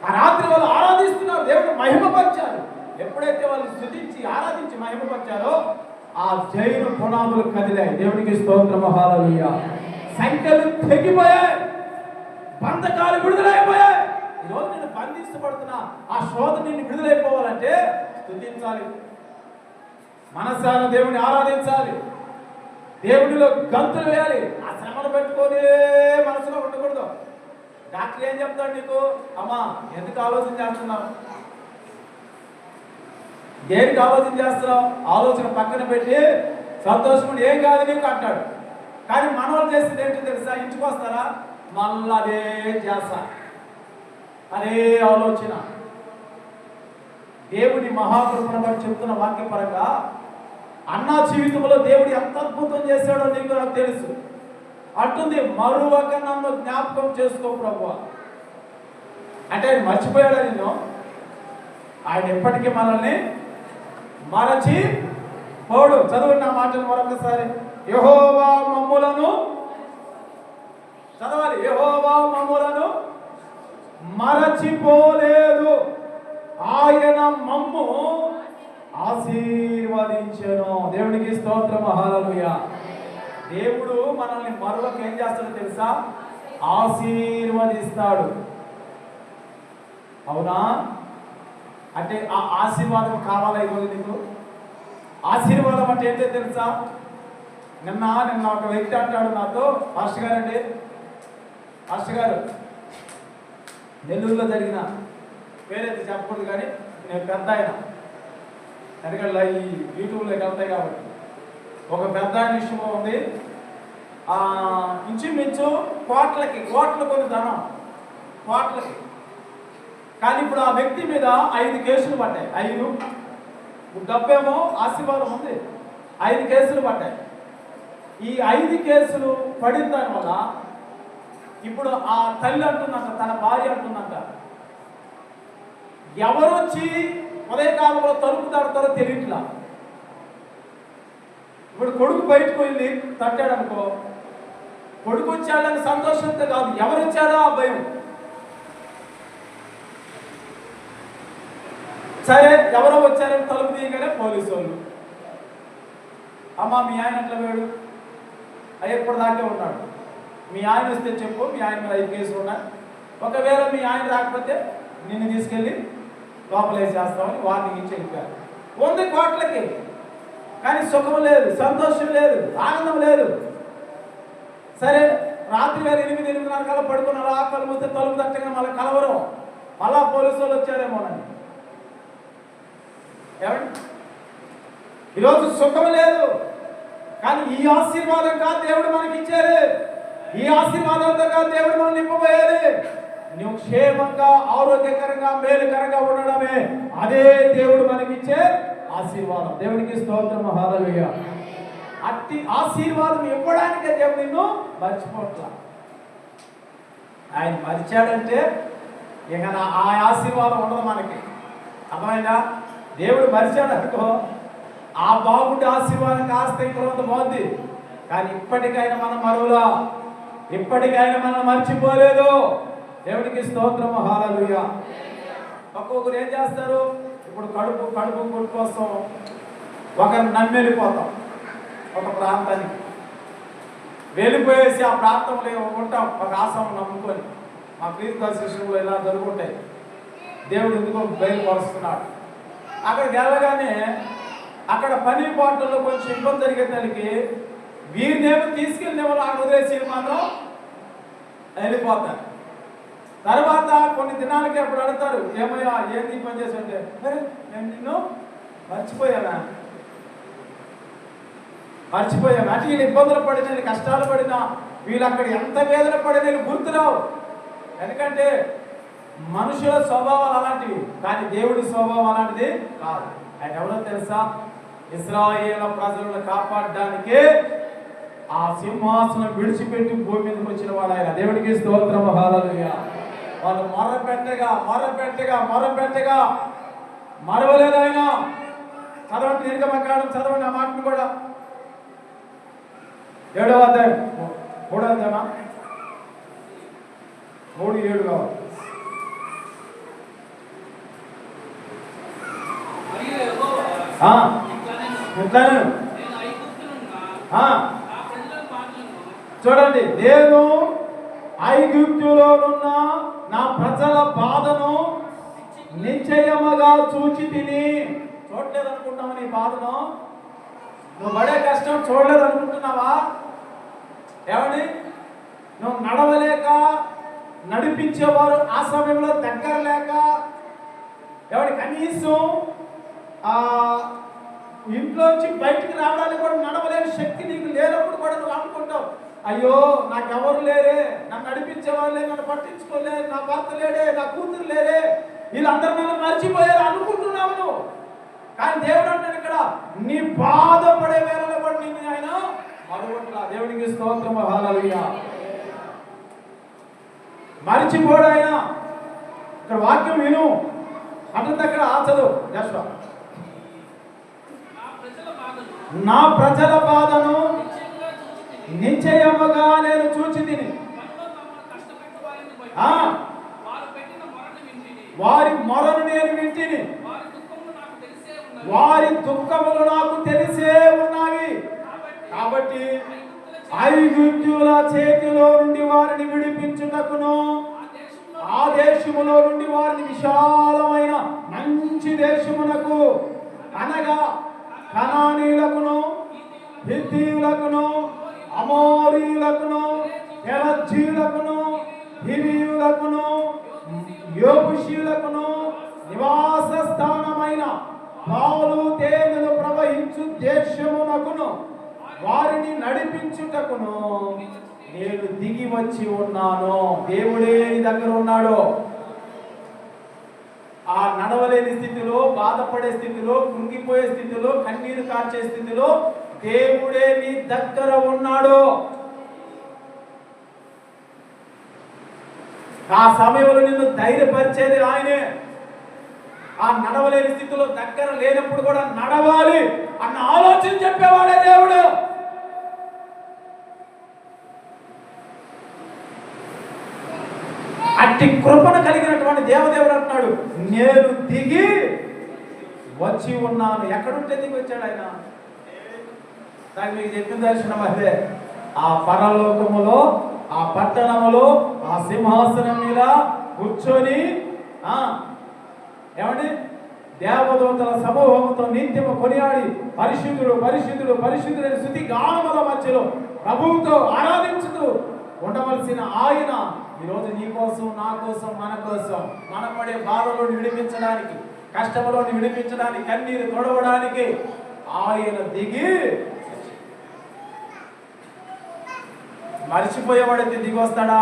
ఆ రాత్రి వాళ్ళు ఆరాధిస్తున్నారు, దేవుడు మహిమపరిచారు. ఎప్పుడైతే వాళ్ళు స్తుతించి ఆరాధించి మహిమపరిచారో ఆ జైలు పునాదులు కదిలాయి. దేవునికి స్తోత్రము, హల్లెలూయా. సంఖ్యలు తెగిపోయాయి, బంధకాలు విడుదలైపోయాయి. ఈరోజు నేను బంధించబడుతున్నా, ఆ శోధ నిన్ను విడుదలైపోవాలంటే స్తుతించాలి, మనసాన దేవుని ఆరాధించాలి, దేవుడిలో గంతులు వేయాలి. ఆ శ్రమను పెట్టుకొని మనసులో ఉండకూడదు. డాక్టర్ ఏం చెప్తాడు నీకు? అమ్మా ఎందుకు ఆలోచన చేస్తున్నావు, దేనికి ఆలోచన చేస్తున్నావు? ఆలోచన పక్కన పెట్టి సంతోషం ఏం కాదు నీకు అంటాడు. కానీ మనవాళ్ళు చేసేది ఏంటో తెలుసా? ఇంటికి వస్తారా, మళ్ళీ అదే చేస్తా, అదే ఆలోచన. దేవుడి మహాకృపను బట్టి చెప్తున్న వాక్యపరంగా అన్నా జీవితంలో దేవుడు ఎంత అద్భుతం చేశాడో నీకు నాకు తెలుసు. అంటుంది, మరువక నన్ను జ్ఞాపకం చేసుకో ప్రభువా. అంటే ఆయన మర్చిపోయాడా నిన్ను? ఆయన ఎప్పటికీ మనల్ని మరచి పోడు. చదవండి ఆ మాటలు మరొకసారి. యెహోవా మమ్ములను, చదవాలి, యెహోవా మమ్ములను మరచిపోలేదు, ఆయన మమ్ము ఆశీర్వదించెను. దేవునికి స్తోత్రము, హల్లెలూయా. దేవుడు మనల్ని మరొక ఏం చేస్తాడో తెలుసా? ఆశీర్వదిస్తాడు. అవునా? అంటే ఆ ఆశీర్వాదం కావాలా ఈరోజు నీకు? ఆశీర్వాదం అంటే ఏంటో తెలుసా? నిన్న ఒక వ్యక్తి అంటాడు నాతో, పాస్టర్ గారండి, పాస్టర్ గారు, నెల్లూరులో జరిగిన, పేరైతే చెప్పకూడదు కానీ నేను పెద్ద ఆయన, ఎందుకంటే ఈ యూట్యూబ్లోకి వెళ్తాయి కాబట్టి, ఒక పెద్ద ఆయన విషయంలో ఉంది. ఇంచుమించు కోట్ల కొన్ని ధనం, కోట్లకి. కానీ ఇప్పుడు ఆ వ్యక్తి మీద 5 కేసులు పడ్డాయి. 5 డబ్బేమో ఆశీర్వాదం ఉంది, 5 కేసులు పడ్డాయి. ఈ 5 కేసులు పడిన దానివల్ల ఇప్పుడు ఆ తల్లి అంటుందంట, తన భార్య అంటుందంట, ఎవరొచ్చి ఉదయకాలంలో తలుపు తడతారో తెలియట్లా. ఇప్పుడు కొడుకు బయటకు వెళ్ళి తట్టాడు అనుకో, కొడుకు వచ్చాడని సంతోషంతో కాదు, ఎవరు వచ్చారో ఆ భయం. సరే, ఎవరో వచ్చారని తలుపు తీయగానే పోలీసు వాళ్ళు, అమ్మ మీ ఆయన ఎట్లా వేడు, ఎప్పటిదాకే ఉన్నాడు, మీ ఆయన వస్తే చెప్పు, మీ ఆయన మీద 5 కేసులు ఉన్నాయి, ఒకవేళ మీ ఆయన రాకపోతే నిన్ను తీసుకెళ్ళి లోపలేసేస్తామని వార్నింగ్ ఇచ్చి వెళ్ళిపోయారు. ఉంది కోట్లకి, కానీ సుఖం లేదు, సంతోషం లేదు, ఆనందం లేదు. సరే, రాత్రి వేళ 8-8:30 కల్లా పడుకున్నారు, ఆ కళ్ళు మూస్తే తలుపు తట్టగా మళ్ళీ కలవరం, మళ్ళా పోలీసు వాళ్ళు వచ్చారేమోనని. ఏమండి, ఈరోజు సుఖం లేదు, కానీ ఈ ఆశీర్వాదం కాదు దేవుడు మనకి ఇచ్చారు, ఈ ఆశీర్వాదంతో కాదు దేవుడు మనం నింపబోయేది. నువ్వు క్షేమంగా, ఆరోగ్యకరంగా, మేలుకరంగా ఉండడమే అదే దేవుడు మనకిచ్చే ఆశీర్వాదం. దేవుడికి స్తోత్రం, హల్లెలూయా. అట్టి ఆశీర్వాదం ఇవ్వడానికే దేవుడు నిన్ను మర్చిపోట్లా. ఆయన మరిచాడంటే ఇక ఆ ఆశీర్వాదం ఉండదు మనకి. అర్థమైందా? దేవుడు మరిచాడు అనుకో, ఆ బాగుండే ఆశీర్వాదం కాస్త ఇంకొంత బాగుంది, కానీ ఇప్పటికైనా మనం మరువులా, ఇప్పటికైనా మనం మర్చిపోలేదు. దేవుడికి స్తోత్రము, హల్లెలూయా. ఒక్కొక్కరు ఏం చేస్తారు, ఇప్పుడు కడుపు కొట్టు కోసం ఒకరిని నమ్మి వెళ్ళిపోతాం, ఒక ప్రాంతానికి వెళ్ళిపోయేసి ఆ ప్రాంతంలో ఉంటాం, ఒక ఆశ్రమం నమ్ముకొని. మా క్రీస్తు శిష్యులు ఇలా జరుగుంటాయి. దేవుడు ఎందుకో బయలుపరుస్తున్నాడు. అక్కడికి వెళ్ళగానే అక్కడ పని పాటల్లో కొంచెం ఇబ్బంది జరిగేదానికి వీరినేమో తీసుకెళ్ళిన వాళ్ళు అక్కడ వదిలేసి మాత్రం వెళ్ళిపోతారు. తర్వాత కొన్ని దినాలకి అప్పుడు అడుగుతారు, ఏమయ్యా ఏంది పని చేసి అంటే, నేను నిన్ను మర్చిపోయానా అంటే వీళ్ళు ఇబ్బందులు పడిన, వీళ్ళు కష్టాలు పడినా, వీళ్ళు అక్కడ ఎంత వేదన పడిన వీళ్ళు గుర్తురావు. ఎందుకంటే మనుషుల స్వభావాలు అలాంటివి, కానీ దేవుడి స్వభావం అలాంటిది కాదు. ఆయన ఎవరో తెలుసా? ఇశ్రాయేలు ప్రజలను కాపాడడానికి ఆ సింహాసనం విడిచిపెట్టి భూమి మీదకి వచ్చిన వాడు ఆయన. దేవుడికి స్తోత్రం, హల్లెలూయా. వాళ్ళు మొరపెట్టగా మరవలేదు ఆయన. చదవండి, నిర్గమకాండం చదవండి, ఆ మాటను కూడా. 7వ అధ్యాయం 3వ అధ్యాయమా 3:7 కావాలి. చూడండి, నేను ఐగుప్తులోనున్న నా ప్రజల బాధను నిశ్చయముగా చూచి తిని. చూడలేదు అనుకుంటున్నావా నీ బాధను? నువ్వు పడే కష్టం చూడలేదు అనుకుంటున్నావా? ఏమండి, నువ్వు నడవలేక, నడిపించేవారు ఆ సమయంలో దగ్గర లేక, ఎవడి కనీసం ఇంట్లోంచి బయటికి రావడానికి కూడా నడవలేని శక్తి నీకు లేనప్పుడు కూడా నువ్వు అనుకుంటావు, అయ్యో నాకెవరు లేరే, నన్ను నడిపించేవాళ్ళే, నన్ను పట్టించుకోలే, నా భర్త లేడే, నా కూతురు లేరే, వీళ్ళందరూ నన్ను మర్చిపోయారు అనుకుంటున్నావు నువ్వు. కానీ దేవుడు అంటాడు ఇక్కడ, నీ బాధపడే వేళలో కూడా నిన్ను ఆయన మరొకట్లా. దేవుడికి స్తోత్రం, హల్లెలూయా. మర్చిపోడు ఆయన. ఇక్కడ వాక్యం విను అంటే అక్కడ చదువు జస్ట్, నా ప్రజల బాధను నిశ్చయముగా నేను చూచి తిని, వారి మొరను నేను వింటిని, వారి దుఃఖములు నాకు తెలిసే ఉన్నాయి. కాబట్టి ఐగుప్తుల చేతిలో నుండి వారిని విడిపించుటకును ఆ దేశములో నుండి వారిని విశాలమైన మంచి దేశమునకు, అనగా కనానీయులకును, హిత్తీయులకును, అమోరీయులకును, పెరజ్జీయులకును, హివీయులకును, యెబూసీయులకును నివాస స్థానమైన పాలు తేనెలు ప్రవహించు దేశమునకును వారిని నడిపించుటకును నేను దిగి వచ్చి ఉన్నాను. దేవుడే నీ దగ్గర ఉన్నాడు. ఆ నడవలేని స్థితిలో, బాధపడే స్థితిలో, కృంగిపోయే స్థితిలో, కన్నీరు కార్చే స్థితిలో దేవుడే నీ దగ్గర ఉన్నాడు. ఆ సమయంలో నిన్ను ధైర్యపరిచేది ఆయనే. ఆ నడవలేని స్థితిలో దగ్గర లేనప్పుడు కూడా నడవాలి అన్న ఆలోచన చెప్పేవాడే దేవుడు. అట్టి కృపను కలిగినటువంటి దేవదేవుడు అంటున్నాడు, నేను దిగి వచ్చి ఉన్నాను. ఎక్కడుంటే దిగి వచ్చాడు ఆయన? నాకు మీకు చెప్పిన దర్శనం అదే. ఆ పరలోకములో, ఆ పట్టణములో, ఆ సింహాసనం మీద కూర్చొని ఏమండి దేవదూతల సమూహంతో నిత్యము కొనియాడి పరిశుద్ధుడు పరిశుద్ధుడు పరిశుద్ధుడైన స్తుతి గానముల మధ్యలో ప్రభువుతో ఆరాధించుతూ ఉండవలసిన ఆయన ఈరోజు నీ కోసం, నా కోసం, మన కోసం, మన పడే బాధలోని విడిపించడానికి, కష్టంలోని విడిపించడానికి, కన్నీరు తొడవడానికి ఆయన దిగి, మర్చిపోయేవాడైతే దిగి వస్తాడా?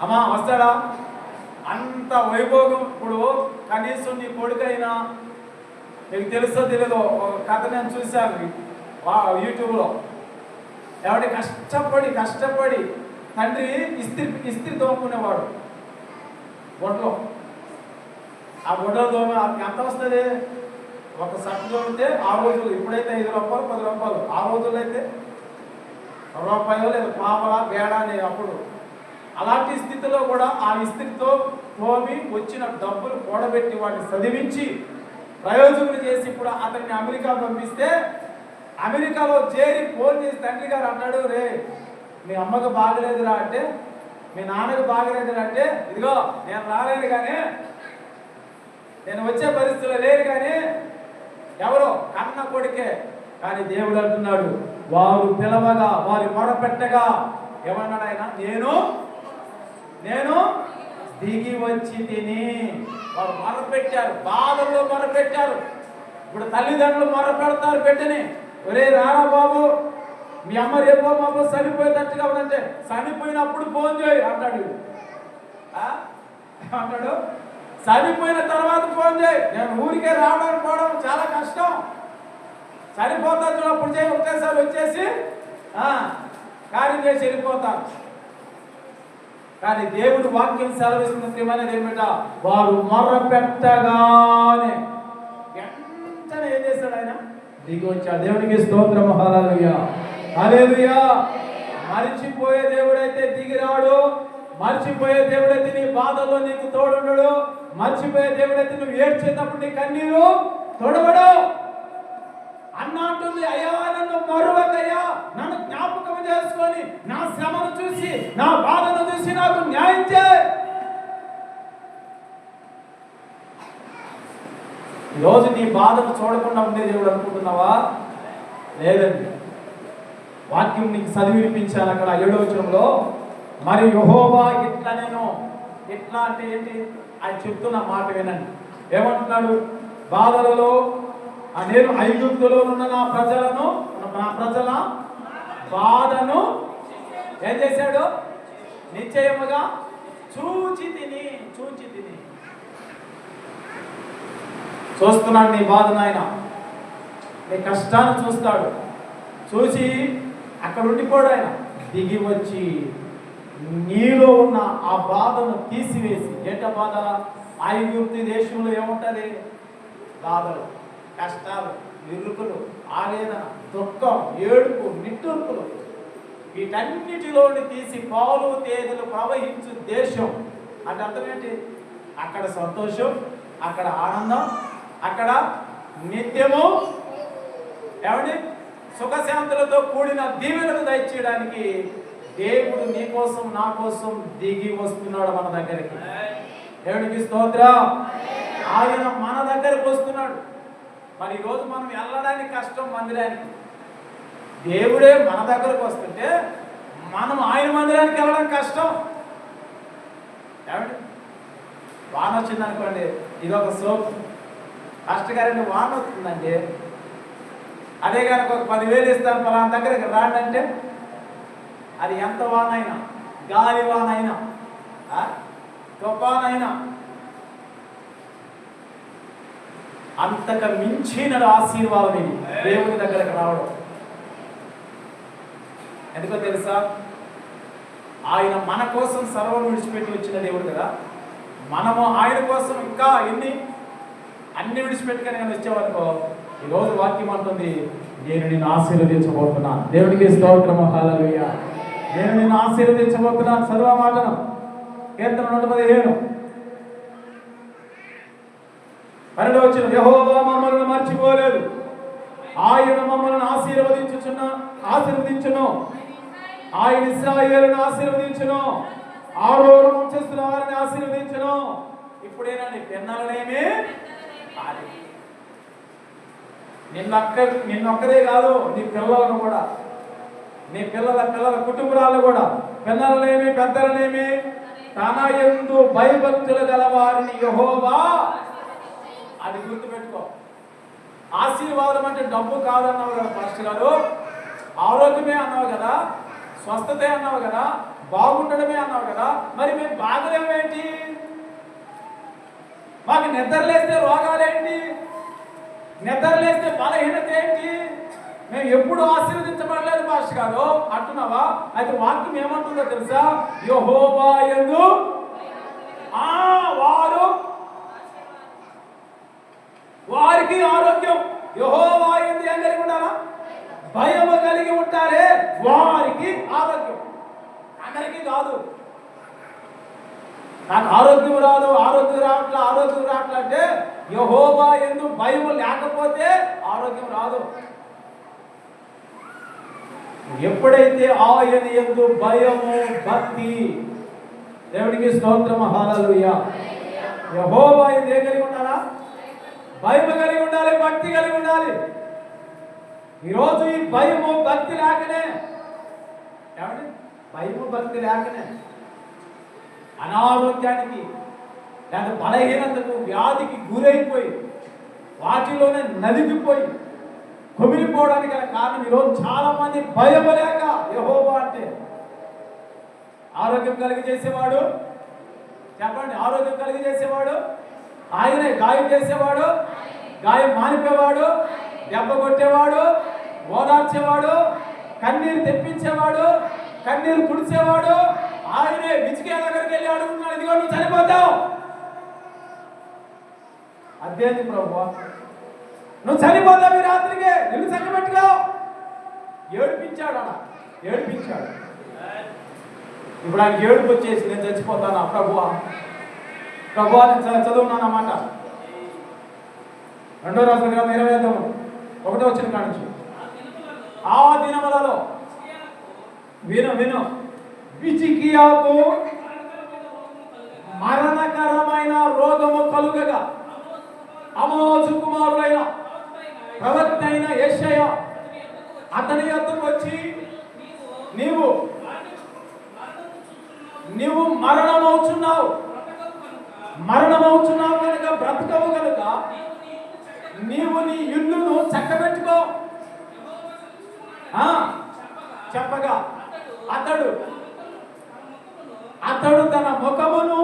అమ్మా వస్తాడా? అంత వైభోగం. ఇప్పుడు కనీసం నీ కొడుకైనా, మీకు తెలుసో తెలియదో కథ నేను చూశాను యూట్యూబ్లో. ఎవడి కష్టపడి తండ్రి ఇస్త్రీ తోముకునేవాడు బొడ్లో. ఆ బొడ్డలో ఎంత వస్తుంది? ఒక సట్టు తోమితే ఆ రోజులు, ఇప్పుడైతే 5 రూపాయలు 10 రూపాయలు, ఆ రోజుల్లో అయితే రూపాయలు లేదా పాపల బేడా అనే అప్పుడు. అలాంటి స్థితిలో కూడా ఆ ఇస్త్రీతో తోమి వచ్చిన డబ్బులు కూడబెట్టి వాటిని చదివించి ప్రయోజకులు చేసి ఇప్పుడు అతన్ని అమెరికా పంపిస్తే, అమెరికాలో చేరి ఫోన్ చేసి తండ్రి గారు అన్నాడు, రే మీ అమ్మకు బాగలేదురా అంటే, మీ నాన్నకు బాగలేదురా అంటే, ఇదిగో నేను రాలేను కానీ, నేను వచ్చే పరిస్థితుల్లో లేరు కానీ, ఎవరో కన్న కొడుకే కానీ దేవుడు అంటున్నాడు, వారు పిలవగా, వారి మొరపెట్టగా ఏమన్నాడు ఆయన? నేను దిగి వచ్చి తిని. వారు మొరపెట్టారు, బాధల్లో మొరపెట్టారు. ఇప్పుడు తల్లిదండ్రులు మొరపెడతారు బిడ్డని, ఒరే రారా బాబు, మీ అమ్మ రేపో మాపో చనిపోయేటట్టుగా ఉందంటే, చనిపోయినప్పుడు ఫోన్ చేయి అంటాడు. అంటాడు చనిపోయిన తర్వాత ఫోన్ చేయి. నేను ఊరికే రావడానికి పోవడం చాలా కష్టం, చనిపోతాను చూడప్పుడు చేయి, ఒకటేసారి వచ్చేసి కార్యం చేసి వెళ్ళిపోతాను. కానీ దేవుడు వాక్యం సెలవిస్తుంది ఏమిట? వారు మొర్ర పెట్టగానే వెంటనే ఏం చేశాడు ఆయన? దిగి వచ్చాడు. దేవునికి స్తోత్రం, హల్లెలూయా హల్లెలూయా. మరిచిపోయే దేవుడైతే దిగిరాడు. మర్చిపోయే దేవుడైతే నీ బాధల్లో నీకు తోడుండడు. మర్చిపోయే దేవుడైతే నువ్వు ఏడ్చేటప్పుడు నీ కన్నీరు తోడవడు. అన్న అంటుంది, అయ్యా నన్ను మరువకయ్యా, నన్ను జ్ఞాపకం చేసుకొని నా శ్రమను చూసి, నా బాధను చూసి నాకు న్యాయం చేయి. ఈరోజు నీ బాధను చూడకుండా ఉండే దేవుడు అనుకుంటున్నావా? లేదండి. వాక్యం నీకు చదివి వినిపించాను అక్కడ 7వ వచనంలో. మరి యెహోవా ఇట్లా, నేను ఇట్లా అంటే ఏంటి? ఆయన చెప్తున్న మాట వినండి. ఏమంటున్నాడు? బాధలలో నేను ఐగుప్తులో ఉన్న నా ప్రజల బాధను ఏం చేశాడు? నిశ్చయముగా చూచి తిని. చూస్తున్నాడు నీ బాధను ఆయన, నీ కష్టాన్ని చూస్తాడు. చూసి అక్కడ ఉండిపోడు ఆయన, దిగి వచ్చి నీలో ఉన్న ఆ బాధను తీసివేసి. ఏంట బాధ? ఐగుప్తు దేశంలో ఏముంటుంది? బాధలు, కష్టాలు, ఇరుకులు, ఆవేదన, దుఃఖం, ఏడుపు, నిట్టూర్పులు, వీటన్నిటిలోని తీసి పాలు తేనెలు ప్రవహించు దేశం అంటే అర్థం ఏంటి? అక్కడ సంతోషం, అక్కడ ఆనందం, అక్కడ నిత్యము ఏమండి సుఖశాంతులతో కూడిన దీవెనలు దయచేయడానికి దేవుడు నీ కోసం నా కోసం దిగి వస్తున్నాడు మన దగ్గరికి. దేవుడికి స్తోత్రం. ఆయన మన దగ్గరకు వస్తున్నాడు. మరి ఈరోజు మనం వెళ్ళడానికి కష్టం మందిరానికి. దేవుడే మన దగ్గరకు వస్తుంటే మనం ఆయన మందిరానికి వెళ్ళడం కష్టం. ఏమండి, వాన వచ్చింది అనుకోండి, ఇదొక సోప్. కష్టకరండి వాన వస్తుందండి. అదే కనుక ఒక 10,000 ఇస్తాను పలానా దగ్గరికి రాండి అంటే అది ఎంత వాన అయినా, గాలి వాన అయినా, తుఫానైనా, అంతకు మించిన ఆశీర్వాదం ఇది దేవుని దగ్గరకు రావడం. ఎందుకో తెలుసా, ఆయన మన కోసం సర్వం విడిచిపెట్టి వచ్చిన దేవుడు కదా. మనము ఆయన కోసం ఇంకా అన్ని విడిచిపెట్టుకొని కానీ వచ్చేవనుకో, ఈరోజు వాక్యం అంటుంది, నేను నిన్ను ఆశీర్వదించబోతున్నాను. దేవుడికి స్తోత్రము, హల్లెలూయా. నేను నిన్ను ఆశీర్వదించబోతున్నాను. చదువు మాటను, కీర్తన 115 12 వచ్చిన, యెహోవా మమ్మల్ని మర్చిపోలేదు, ఆయన మమ్మల్ని ఆశీర్వదించును, ఆయన ఇశ్రాయేలును ఆశీర్వదించును, ఆరోను వంశస్థుల వారిని ఆశీర్వదించును. ఇప్పుడేనండి పిన్నలనేమి నిన్నొక్కదే కాదు, నీ పిల్లలను కూడా, నీ పిల్లల కుటుంబాలను కూడా, పిన్నలనేమి పెద్దలనేమి తన యందు భయభక్తులు గల వారిని యెహోవా, అది గుర్తుపెట్టుకో. ఆశీర్వాదం అంటే డబ్బు కాదన్నావు కదా పాస్టర్ గారు, ఆరోగ్యమే అన్నావు కదా, స్వస్థతే అన్నావు కదా, బాగుండడమే అన్నావు కదా. మరి మేము బాగలేమేంటి? మాకు నిద్రలేస్తే రోగాలేంటి? నిద్రలేస్తే బలహీనత ఏంటి? మేము ఎప్పుడు ఆశీర్వదించబడలేదు పాస్టర్ గారు అంటున్నావా? అయితే వాక్యం ఏమంటుందో తెలుసా, యెహోవా యందు వారికి ఆరోగ్యం. యెహోవా యందు ఏం కలిగి ఉండాలా? భయము కలిగి ఉంటారే వారికి ఆరోగ్యం. అందరికీ కాదు. నాకు ఆరోగ్యం రాదు, ఆరోగ్యం రావట్లా అంటే యెహోవా యందు భయము లేకపోతే ఆరోగ్యం రాదు. ఎప్పుడైతే ఆయన యందు భయము భక్తి, దేవుడికి స్తోత్రము, హల్లెలూయా. యెహోవా యందు ఏం కలిగి ఉండాలా? భయము కలిగి ఉండాలి, భక్తి కలిగి ఉండాలి. ఈరోజు ఈ భయము భక్తి లేకనే, ఏమండి, భయము భక్తి లేకనే అనారోగ్యానికి లేదా బలహీనతకు, వ్యాధికి గురైపోయి వాటిలోనే నలిగిపోయి కుమిలిపోవడానికి గల కారణం ఈరోజు చాలా మంది భయము లేక. యెహోవా అంటే ఆరోగ్యం కలిగి చేసేవాడు, చెప్పండి, ఆరోగ్యం కలిగి చేసేవాడు ఆయనే. గాయం చేసేవాడు, గాయం మానిపేవాడు, దెబ్బ కొట్టేవాడు, ఓదార్చేవాడు, కన్నీరు తెప్పించేవాడు, కన్నీరు తుడిచేవాడు ఆయనే. విచికే దగ్గరికి వెళ్ళి అడుగుతున్నాడు, ఇదిగో నువ్వు చనిపోతావు. అదేంటి ప్రభువా, నువ్వు చనిపోతావు ఈ రాత్రికి, నిన్ను చక్కబెట్టుకో. ఏడిపించాడు అలా, ఏడిపించాడు. ఇప్పుడు ఆయనకి ఏడుపు వచ్చేసి, నేను చచ్చిపోతానా ప్రభువా, ప్రభువా నేను చదువున్నాను అన్నమాట. 2 రాజుల గ్రంథం 20:1 వచ్చిన కానించి, ఆ దినములలో విను విచికియాకు మరణకరమైన రోగము కలుగగా ఆమోజు కుమారుడైన ప్రవక్త అయిన యెషయా అతని యొద్దకు వచ్చి, నీవు మరణమవుచున్నావు కనుక, బ్రతకవు కనుక నీవు నీ ఇల్లును చక్కబెట్టుకో చెప్పగా అతడు తన ముఖమును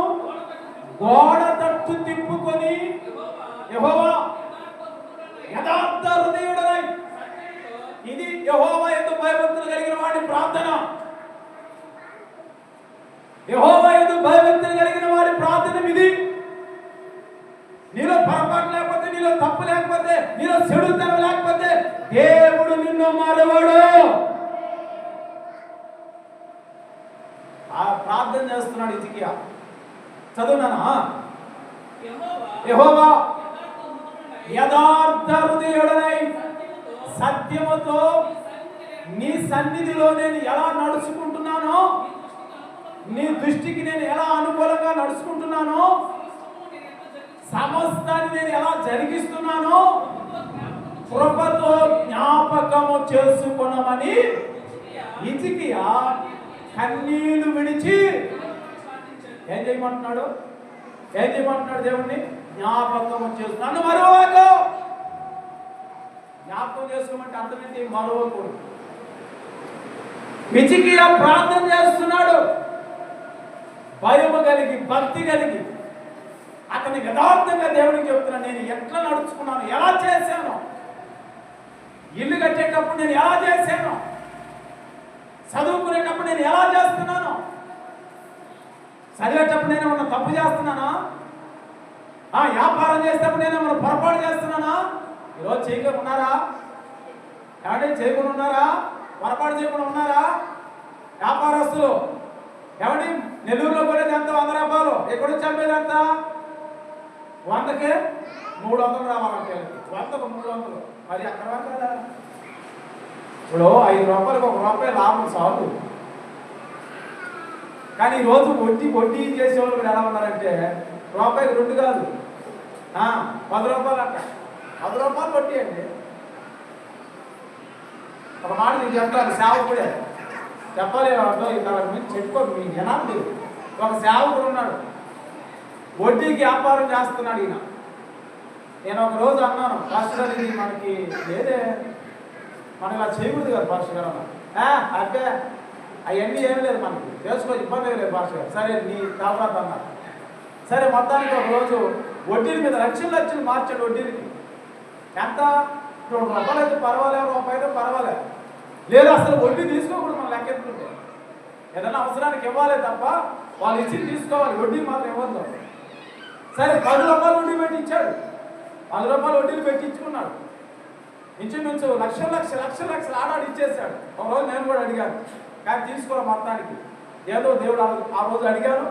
గోడ తట్టు తిప్పుకొని, యెహోవా యథార్థ హృదయుడనై, ఇది యెహోవా యందు భయభక్తులు కలిగిన వాడి ప్రార్థన. యెహోవా యందు భయభక్తులు కలిగిన వాడి ప్రార్థన ఇది. నీలో పొరపాటు లేకపోతే, నీలో తప్పు లేకపోతే, నీలో చెడుతనం లేకపోతే దేవుడు నిన్ను మారవాడు. ఆ ప్రార్థన చేస్తున్నాడు హిజ్కియా. చదువునానా? యెహోవా యథార్థ హృదయుడనై సత్యముతో నీ సన్నిధిలో నేను ఎలా నడుచుకుంటున్నానో, నీ దృష్టికి నేను ఎలా అనుకూలంగా నడుచుకుంటున్నానో, సమస్తాన్ని నేను ఎలా జరిగిస్తున్నానో కృపతో జ్ఞాపకము చేసుకున్నామని హిజ్కియా కన్నీళ్లు విడిచి ఏం చేయమంటున్నాడు? దేవుణ్ణి జ్ఞాపకము చేసుకున్నాను. మరొక జ్ఞాపకం చేసుకోమంటే అర్థం ఏంటి? మరొకడు. హిజ్కియా ప్రార్థన చేస్తున్నాడు, భయము కలిగి, భక్తి కలిగి. అతని యథార్థంగా దేవుడికి చెప్తున్నాను, నేను ఎట్లా నడుచుకున్నాను, ఎలా చేశాను, ఇల్లు కట్టేటప్పుడు నేను ఎలా చేశాను, చదువుకునేటప్పుడు నేను ఎలా చేస్తున్నాను, చదివేటప్పుడు నేను ఏమన్నా తప్పు చేస్తున్నానా, వ్యాపారం చేసేటప్పుడు నేను ఏమన్నా పొరపాటు చేస్తున్నానా? ఈరోజు చేయకుండా ఉన్నారా? ఏమంటే చేయకుండా ఉన్నారా? పొరపాటు చేయకుండా ఉన్నారా? వ్యాపారస్తులు ఏమండి, నెల్లూరులో కొనేది ఎంత? 100 రూపాయలు. ఎక్కడ నుంచి అమ్మేది ఎంత? 100కే 300 రావాలంటే 100కు 300. మరి అక్కడ కదా ఇప్పుడు 5 రూపాయలకు 1 రూపాయి లాభం చాలు. కానీ ఈరోజు వడ్డీ చేసేవాళ్ళు కూడా ఎలా ఉన్నారంటే రూపాయికి 2 కాదు, 10 రూపాయలు అంట. 10 రూపాయలు వడ్డీ అండి. ఒక మాట నేను చెప్తాను, సేవకుడే చెప్పలే చెప్పుకో, మీ జనాలు లేదు. ఒక సేవకుడు ఉన్నాడు, వడ్డీకి వ్యాపారం చేస్తున్నాడు ఈయన. నేను ఒక రోజు అన్నాను, పాస్టర్ గారు ఇది మనకి లేదే, మనం ఇలా చేయకూడదు కదా పాస్టర్ గారు అన్నాను. అంటే అవన్నీ ఏం లేదు, మనకి చేసుకో, ఇబ్బంది లేదు పాస్టర్ గారు. సరే నీ తర్వాత అన్నారు. సరే మొత్తానికి ఒక రోజు వడ్డీల మీద లక్షలు మార్చాడు. వడ్డీలకి ఎంత? 2 రూపాయలు అయితే పర్వాలేదు, రూపాయి అయితే పర్వాలేదు. లేదు అసలు వడ్డీ తీసుకోకూడదు. మనం లెక్కెత్తుకుంటే ఏదైనా అవసరానికి ఇవ్వాలి తప్ప వాళ్ళు ఇచ్చి తీసుకోవాలి, వడ్డీ మాత్రం ఇవ్వద్దు. సరే 10 రూపాయలు వడ్డీ పెట్టి ఇచ్చాడు. 10 రూపాయలు వడ్డీలు పెట్టి ఇచ్చుకున్నాడు. ఇంచుమించు లక్షలు ఆడాడు ఇచ్చేసాడు. ఒక రోజు నేను కూడా అడిగాను, కానీ తీసుకోవాలి మొత్తానికి. ఏదో దేవుడు ఆ రోజు అడిగాను,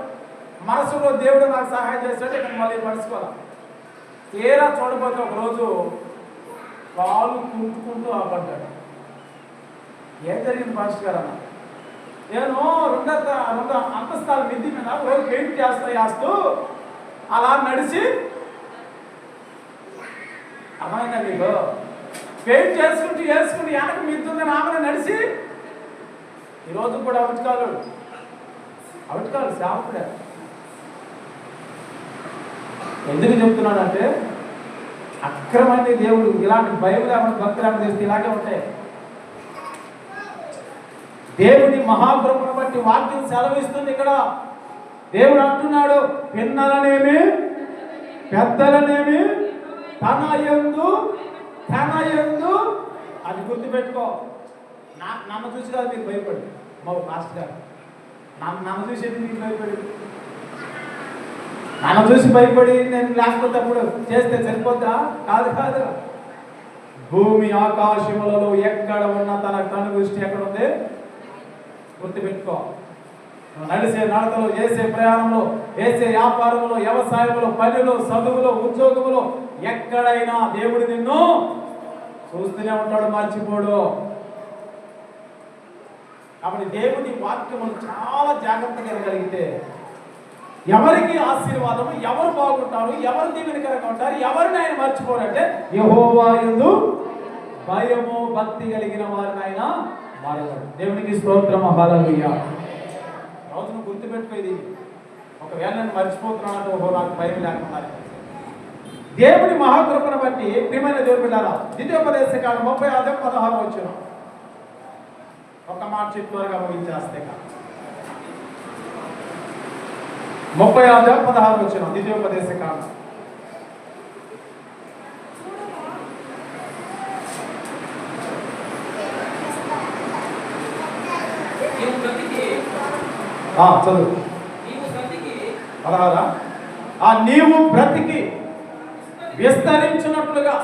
మనసులో దేవుడు నాకు సహాయం చేశాడు. ఇక్కడ మళ్ళీ పడుచుకోవాలి. తీరా చూడబోతే ఒకరోజు కాలు కుంటుకుంటూ ఆపడ్డాడు. ఏం జరిగింది పాస్టర్ గారు అన్న? నేను 2 అంతస్తాల మిద్ది మీద రోజు పెయింట్ చేస్తూ అలా నడిచి, అర్థమైందా మీకు? పెయింట్ చేసుకుంటూ వెనక మిద్ది ఉందని ఆమె నడిచి ఈరోజు కూడా అవిటికాలు శాపుడే. ఎందుకు చెప్తున్నాడంటే అక్రమంగా దేవుడు ఇలాంటి భయం లేకుండా భక్తి లేకుండా చేస్తే ఇలాగే ఉంటాయి. దేవుడి మహాకృపను బట్టి వాక్యం సెలవిస్తుంది. ఇక్కడ దేవుడు అంటున్నాడు, పిన్నలనేమి పెద్దలనేమి తన యందు అది గుర్తుపెట్టుకో. నన్ను చూసి కాదు మీరు భయపడి, మా మాస్టర్ గారు నన్ను చూసి మీకు భయపడి, నన్ను చూసి భయపడి నేను లేకపోతే అప్పుడు చేస్తే సరిపోద్దా? కాదు. భూమి ఆకాశములలో ఎక్కడ ఉన్న తన కనుదృష్టి ఎక్కడ ఉంది గుర్తుపెట్టుకో. నడిసే నడతలో, చేసే ప్రయాణంలో, చేసే వ్యాపారంలో, వ్యవసాయంలో, పనిలో, చదువులో, ఉద్యోగంలో ఎక్కడైనా దేవుడు నిన్ను చూస్తూనే ఉంటాడు, మర్చిపోడు. కాబట్టి దేవుని వాక్యములు చాలా జాగ్రత్తగా కలిగితే ఎవరికి ఆశీర్వాదము, ఎవరు బాగుంటారు, ఎవరు దీవెనకరంగా ఉంటారు, ఎవరిని ఆయన మర్చిపోరంటే యెహోవా యందు భయము భక్తి కలిగిన వారిని ఆయన మారతాడు. దేవునికి స్తోత్రం, హల్లెలూయా. రోజును గుర్తుపెట్టుకోది. ఒకవేళ నేను మర్చిపోతున్నానంటే ఓహో నాకు భయం లేకుండా. దేవుని మహాకృపను బట్టి ప్రియమైన దేవుని బిడ్డలారా, ద్వితీయోపదేశకాండం 35:16 వచ్చిన ఒక మాట త్వరగా ముగించేస్తే 35:16 వచ్చిన ద్వితీయోపదేశకాండం. చదువు 16. నీవు బ్రతికి విస్తరించినట్లుగా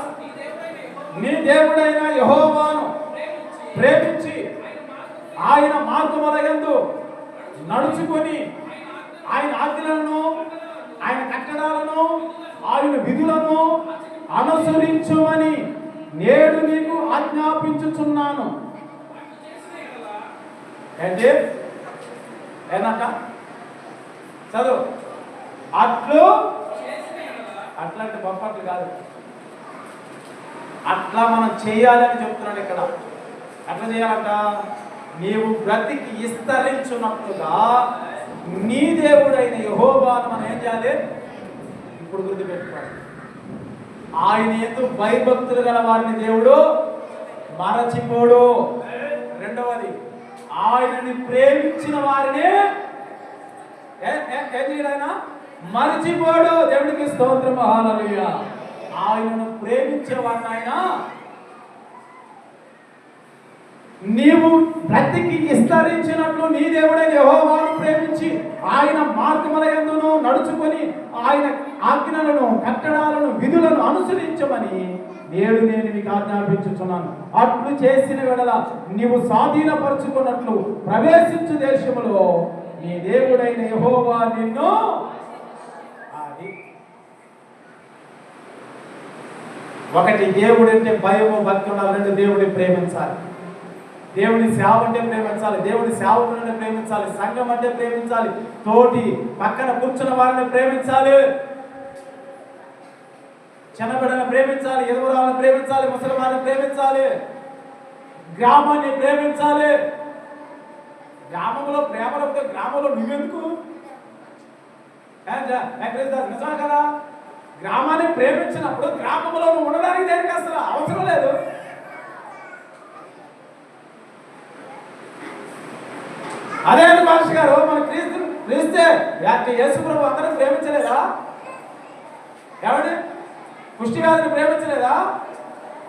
నీ దేవుడైన యెహోవాను ప్రేమించి ఆయన మార్గములయందు నడుచుకొని ఆయన ఆజ్ఞలను, ఆయన కట్టడాలను, ఆయన విధులను అనుసరించుమని నేడు నీకు ఆజ్ఞాపించుచున్నాను. ఏంటి ఏంటంట చదువు. అట్లు అట్లాంటి బొప్పట్లు కాదు, అట్లా మనం చేయాలని చెప్తున్నాడు ఇక్కడ. అట్లా చేయాలంట, నీవు బ్రతికి విస్తరించున్నట్లుగా నీ దేవుడైన యెహోవాను మనం ఏం చేయాలి? ఇప్పుడు గుర్తుపెట్టుకోవాలి. ఆయన యందు భయభక్తులు గల వారిని దేవుడు మరచిపోడు. రెండవది, ఆయనని ప్రేమించిన వారిని ఏం చేయడాయన మరచిపోడు. దేవుడికి స్తోత్రం, హల్లెలూయా. ఆయనను ప్రేమించే వారిని ఆయన నీవు బ్రతికి విస్తరించినట్లు నీ దేవుడైన యెహోవాను ప్రేమించి ఆయన మార్గముల యందును నడుచుకొని ఆయన ఆజ్ఞలను, కట్టడాలను, విధులను అనుసరించమని నేడు నేను మీకు ఆజ్ఞాపించుచున్నాను. అట్లు చేసిన వెడల నీవు స్వాధీనపరుచుకున్నట్లు ప్రవేశించు దేశములో నీ దేవుడైన యెహోవా నిన్ను. అది ఒకటి, దేవుడు అంటే భయము, భక్తి ఉండాలి. రెండు, దేవుడిని ప్రేమించాలి. దేవుని సేవ అంటే ప్రేమించాలి, దేవుని సేవకులను ప్రేమించాలి, సంఘం అంటే ప్రేమించాలి, తోటి పక్కన కూర్చున్న వారిని ప్రేమించాలి, చిన్నబిడ్డను ప్రేమించాలి, ఎదుగురాలను ప్రేమించాలి, ముసలివారిని ప్రేమించాలి, గ్రామాన్ని ప్రేమించాలి. గ్రామంలో ప్రేమ లేకపోతే గ్రామంలో నువ్వెందుకు? నిజమే కదా? గ్రామాన్ని ప్రేమించినప్పుడు గ్రామంలో నువ్వు ఉండడానికి దేనికి అసలు అవసరం లేదు. అదే మనిషి గారు మన క్రీస్తే యేసు ప్రభు అందరిని ప్రేమించలేదా? ఎవడి పుష్టి వ్యాధిని ప్రేమించలేదా?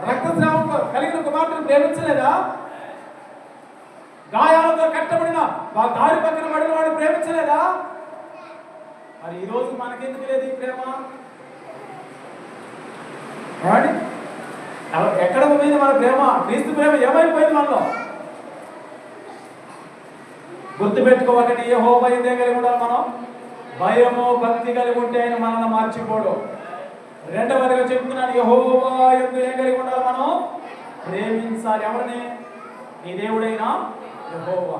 రక్తస్రావం కలిగిన కుమార్తెను ప్రేమించలేదా? గాయాలతో కట్టబడిన దారి పక్కన పడిన వాడిని ప్రేమించలేదా? మరి ఈరోజు మనకెందుకు లేదు ఈ ప్రేమ? ఎక్కడ పోయింది మన ప్రేమ? క్రీస్తు ప్రేమ ఏమైపోయింది మనలో? గుర్తుపెట్టుకోవాలంటే యెహోవా యందే కలిగి ఉండాలి మనం. భయము, భక్తి కలిగి ఉంటే ఆయన మనల్ని మార్చిపోడు. రెండవదిగా చెప్తున్నాను, యెహోవా యందు ఏం కలిగి ఉండాలి మనం? ప్రేమించాలి. ఎవరిని? నీ దేవుడైన యెహోవా.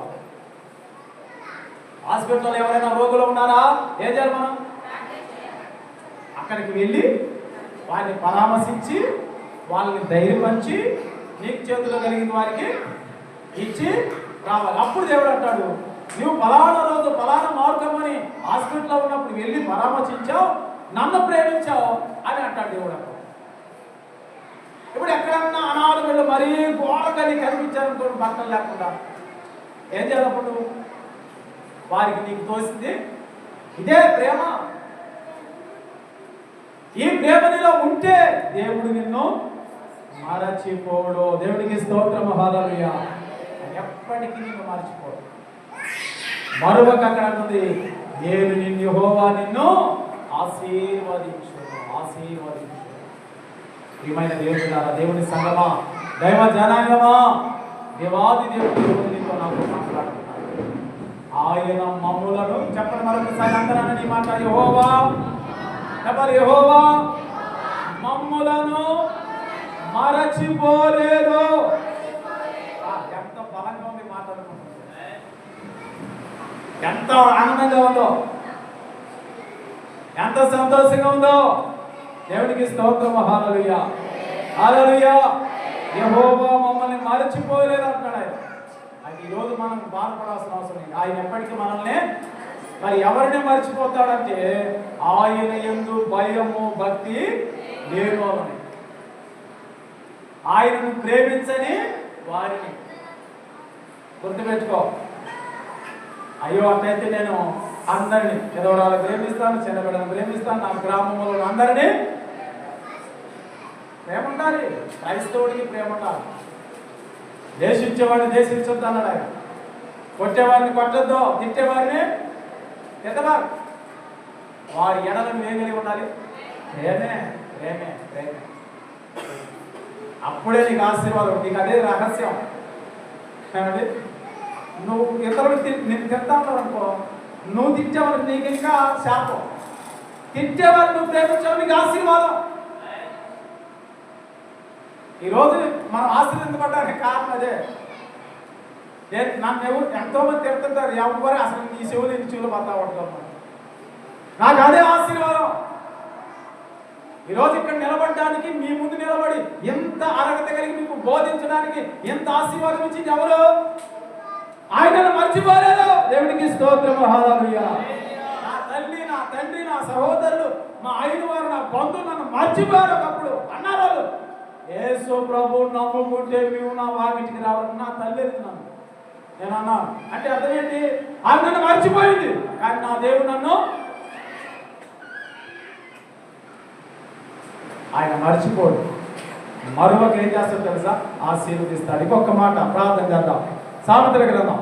హాస్పిటల్లో ఎవరైనా రోగులు ఉన్నారా? ఏం చేయాలి మనం? అక్కడికి వెళ్ళి వారిని పరామర్శించి వాళ్ళని ధైర్యపరిచి నీకు చేతిలో కలిగిన వారికి ఇచ్చి రావాలి. అప్పుడు దేవుడు అంటాడు, నువ్వు ఫలానా రోజు ఫలానా మార్గం అని హాస్పిటల్లో ఉన్నప్పుడు వెళ్ళి పరామర్శించావు, నన్ను ప్రేమించావు అని అంటాడు దేవుడు. ఇప్పుడు ఎక్కడన్నా అనాథులు మరీ ఘోరంగా నీకు కనిపించాలనుకో, బట్టలు లేకుండా ఏం చేయాలప్పుడు? వారికి నీకు తోసింది ఇదే ప్రేమ. ఈ ప్రేమ నీలో ఉంటే దేవుడు నిన్ను మరచిపోడు. దేవుడికి స్తోత్రం, హల్లెలూయా. ఎప్పటికీ నిన్ను మర్చిపోడు. మరొక అక్కడ ఉంది, నేను నిన్ను యెహోవా నిన్ను ఆశీర్వదించు. ప్రియమైన దేవుడారా, దేవుని సంగమా, దైవ జనాంగమా, దేవాది దేవుడు నీతో నాకు మాట్లాడుతున్నాడు. ఆయన మమ్ములను చెప్పండి మరొకసారి అందరూ నీ మాట, యెహోవా యెహోవా మమ్ములను మరచిపోలేదు. ఎంత బలంగా ఉంది మాట్లాడుకుంటుంది, ఎంత ఆనందంగా ఉందో, ఎంత సంతోషంగా ఉందో. దేవుడికి స్తోత్రం, హల్లెలూయా, హల్లెలూయా. యెహోవా మమ్మల్ని మరచిపోలేదు అంటున్నాడు ఆయన. అది ఈరోజు మనం బాధపడాల్సిన అవసరం లేదు. ఆయన ఎప్పటికీ మనల్ని మరి ఎవరిని మర్చిపోతాడంటే ఆయన యందు భయము, భక్తి లేని వాళ్ళని, ఆయనను ప్రేమించని వారిని. గుర్తుపెట్టుకో, అయ్యో అట్లయితే నేను అందరినీ ఎదవరాలు ప్రేమిస్తాను, చిన్నబిడ్డను ప్రేమిస్తాను, నా గ్రామంలో అందరినీ ప్రేమ ఉండాలి. క్రైస్తవుడికి ప్రేమ ఉండాలి. దేశించేవాడిని దేశించొద్దు అన్నాడు ఆయన. కొట్టేవాడిని కొట్టొద్దు, తిట్టేవాడిని తిట్టవా. వారి ఎడలను ఏం కలిగి ఉండాలి? ప్రేమే, ప్రేమే, ప్రేమే. అప్పుడే నీకు ఆశీర్వాదం. నీకు అదే రహస్యం. ఏమండి, నువ్వు ఇతరులు నేను తింటా ఉంటావు అనుకో, నువ్వు తిట్టేవాళ్ళు నీకు ఇంకా శాపం. తిట్టేవాళ్ళు నువ్వు ప్రేమించావు, నీకు ఆశీర్వాదం. ఈరోజు మనం ఆశీర్వదించబడ్డానికి కారణం అదే. నన్ను ఎవరు ఎంతో మంది తిడుతుంటారు, ఎవరు అసలు నీ చెవులు ఎన్ని చెవులు పడతా ఉంటారు. నాకు అదే ఆశీర్వాదం. ఈరోజు ఇక్కడ నిలబడడానికి, మీ ముందు నిలబడి ఎంత అర్హత కలిగి మీకు బోధించడానికి ఎంత ఆశీర్వాదం ఇచ్చింది ఎవరు? ఆయనను మర్చిపోలేదు. దేవుడికి స్తోత్రం, హల్లెలూయా. నా తల్లి, నా తండ్రి, నా సహోదరులు, మా అయిన వారు, నా బంధువులు నన్ను మర్చిపోయారు. ఒకప్పుడు అన్నారు వాళ్ళు, యేసు ప్రభు నమ్ముకుంటే మేము నా వాకిటికి రావాలి. నా తల్లి వెళ్తున్నాను నేను అన్నాను అంటే అర్థం ఏంటి? ఆయన నన్ను మర్చిపోయింది, కానీ నా దేవుడు నన్ను ఆయన మర్చిపోడు. మరొక ఏం చేస్తాడు తెలుసా? ఆశీర్వదిస్తాడు. ఇంకొక మాట ప్రార్థన చేద్దాం. సామెతల గ్రంథం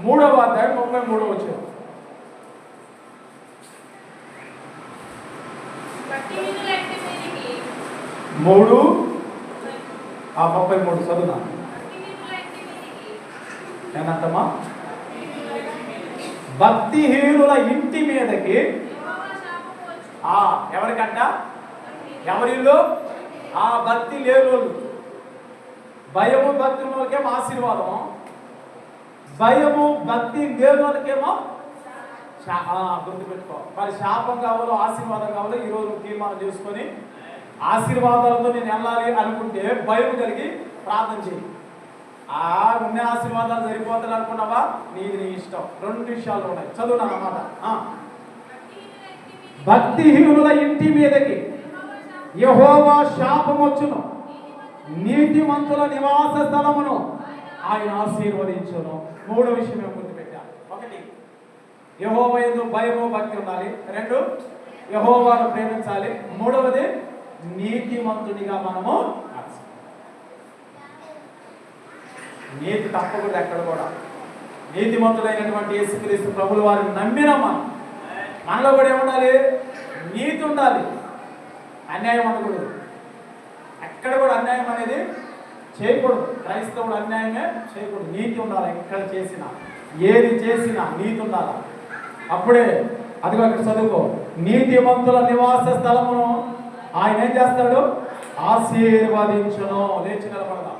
3వ అధ్యాయం 33వ వచనం. 33 చదువునా ఏనంతమా? భక్తిహీనుల ఇంటి మీదకి ఎవరికంట? ఎవరిలో? ఆ భక్తి లేని వాళ్ళు. భయము భక్తి వాళ్ళకేమో ఆశీర్వాదం, భయము భక్తి లేని వాళ్ళకేమో గుర్తుపెట్టుకో. మరి శాపం కావాలో ఆశీర్వాదం కావాలో ఈరోజు తీర్మానం చేసుకొని ఆశీర్వాదాలతో నేను వెళ్ళాలి అనుకుంటే భయం కలిగి ప్రార్థన చేయి. ఉన్న ఆశీర్వాదాలు సరిపోతాయి అనుకున్నావా? నీది నీ ఇష్టం. 2 విషయాలు ఉన్నాయి, చదువునా అన్నమాట. భక్తిహీనుల ఇంటి మీదకి యెహోవా శాపమొచ్చును, నీతిమంతుల నివాస స్థలమును ఆయన ఆశీర్వదించును. 3వ విషయం మేము గుర్తుపెట్టాం. 1 యెహోవా యందు భయము భక్తి ఉండాలి. 2 యెహోవాను ప్రేమించాలి. 3వది నీతిమంతునిగా మనము నీతి తప్పకూడదు ఎక్కడ కూడా. నీతిమంతులైనటువంటి యేసుక్రీస్తు ప్రభుల వారిని నమ్మిన మనలో కూడా ఏముండాలి? నీతి ఉండాలి. అన్యాయం అనకూడదు. ఎక్కడ కూడా అన్యాయం అనేది చేయకూడదు. క్రైస్తవుడు అన్యాయమే చేయకూడదు. నీతి ఉండాలి. ఎక్కడ చేసినా, ఏది చేసినా నీతి ఉండాలి. అప్పుడే అదిగో అక్కడ చదువుకో, నీతిమంతుల నివాస స్థలమును ఆయన ఏం చేస్తాడు? ఆశీర్వదించును. లేచి నిలబడదాం.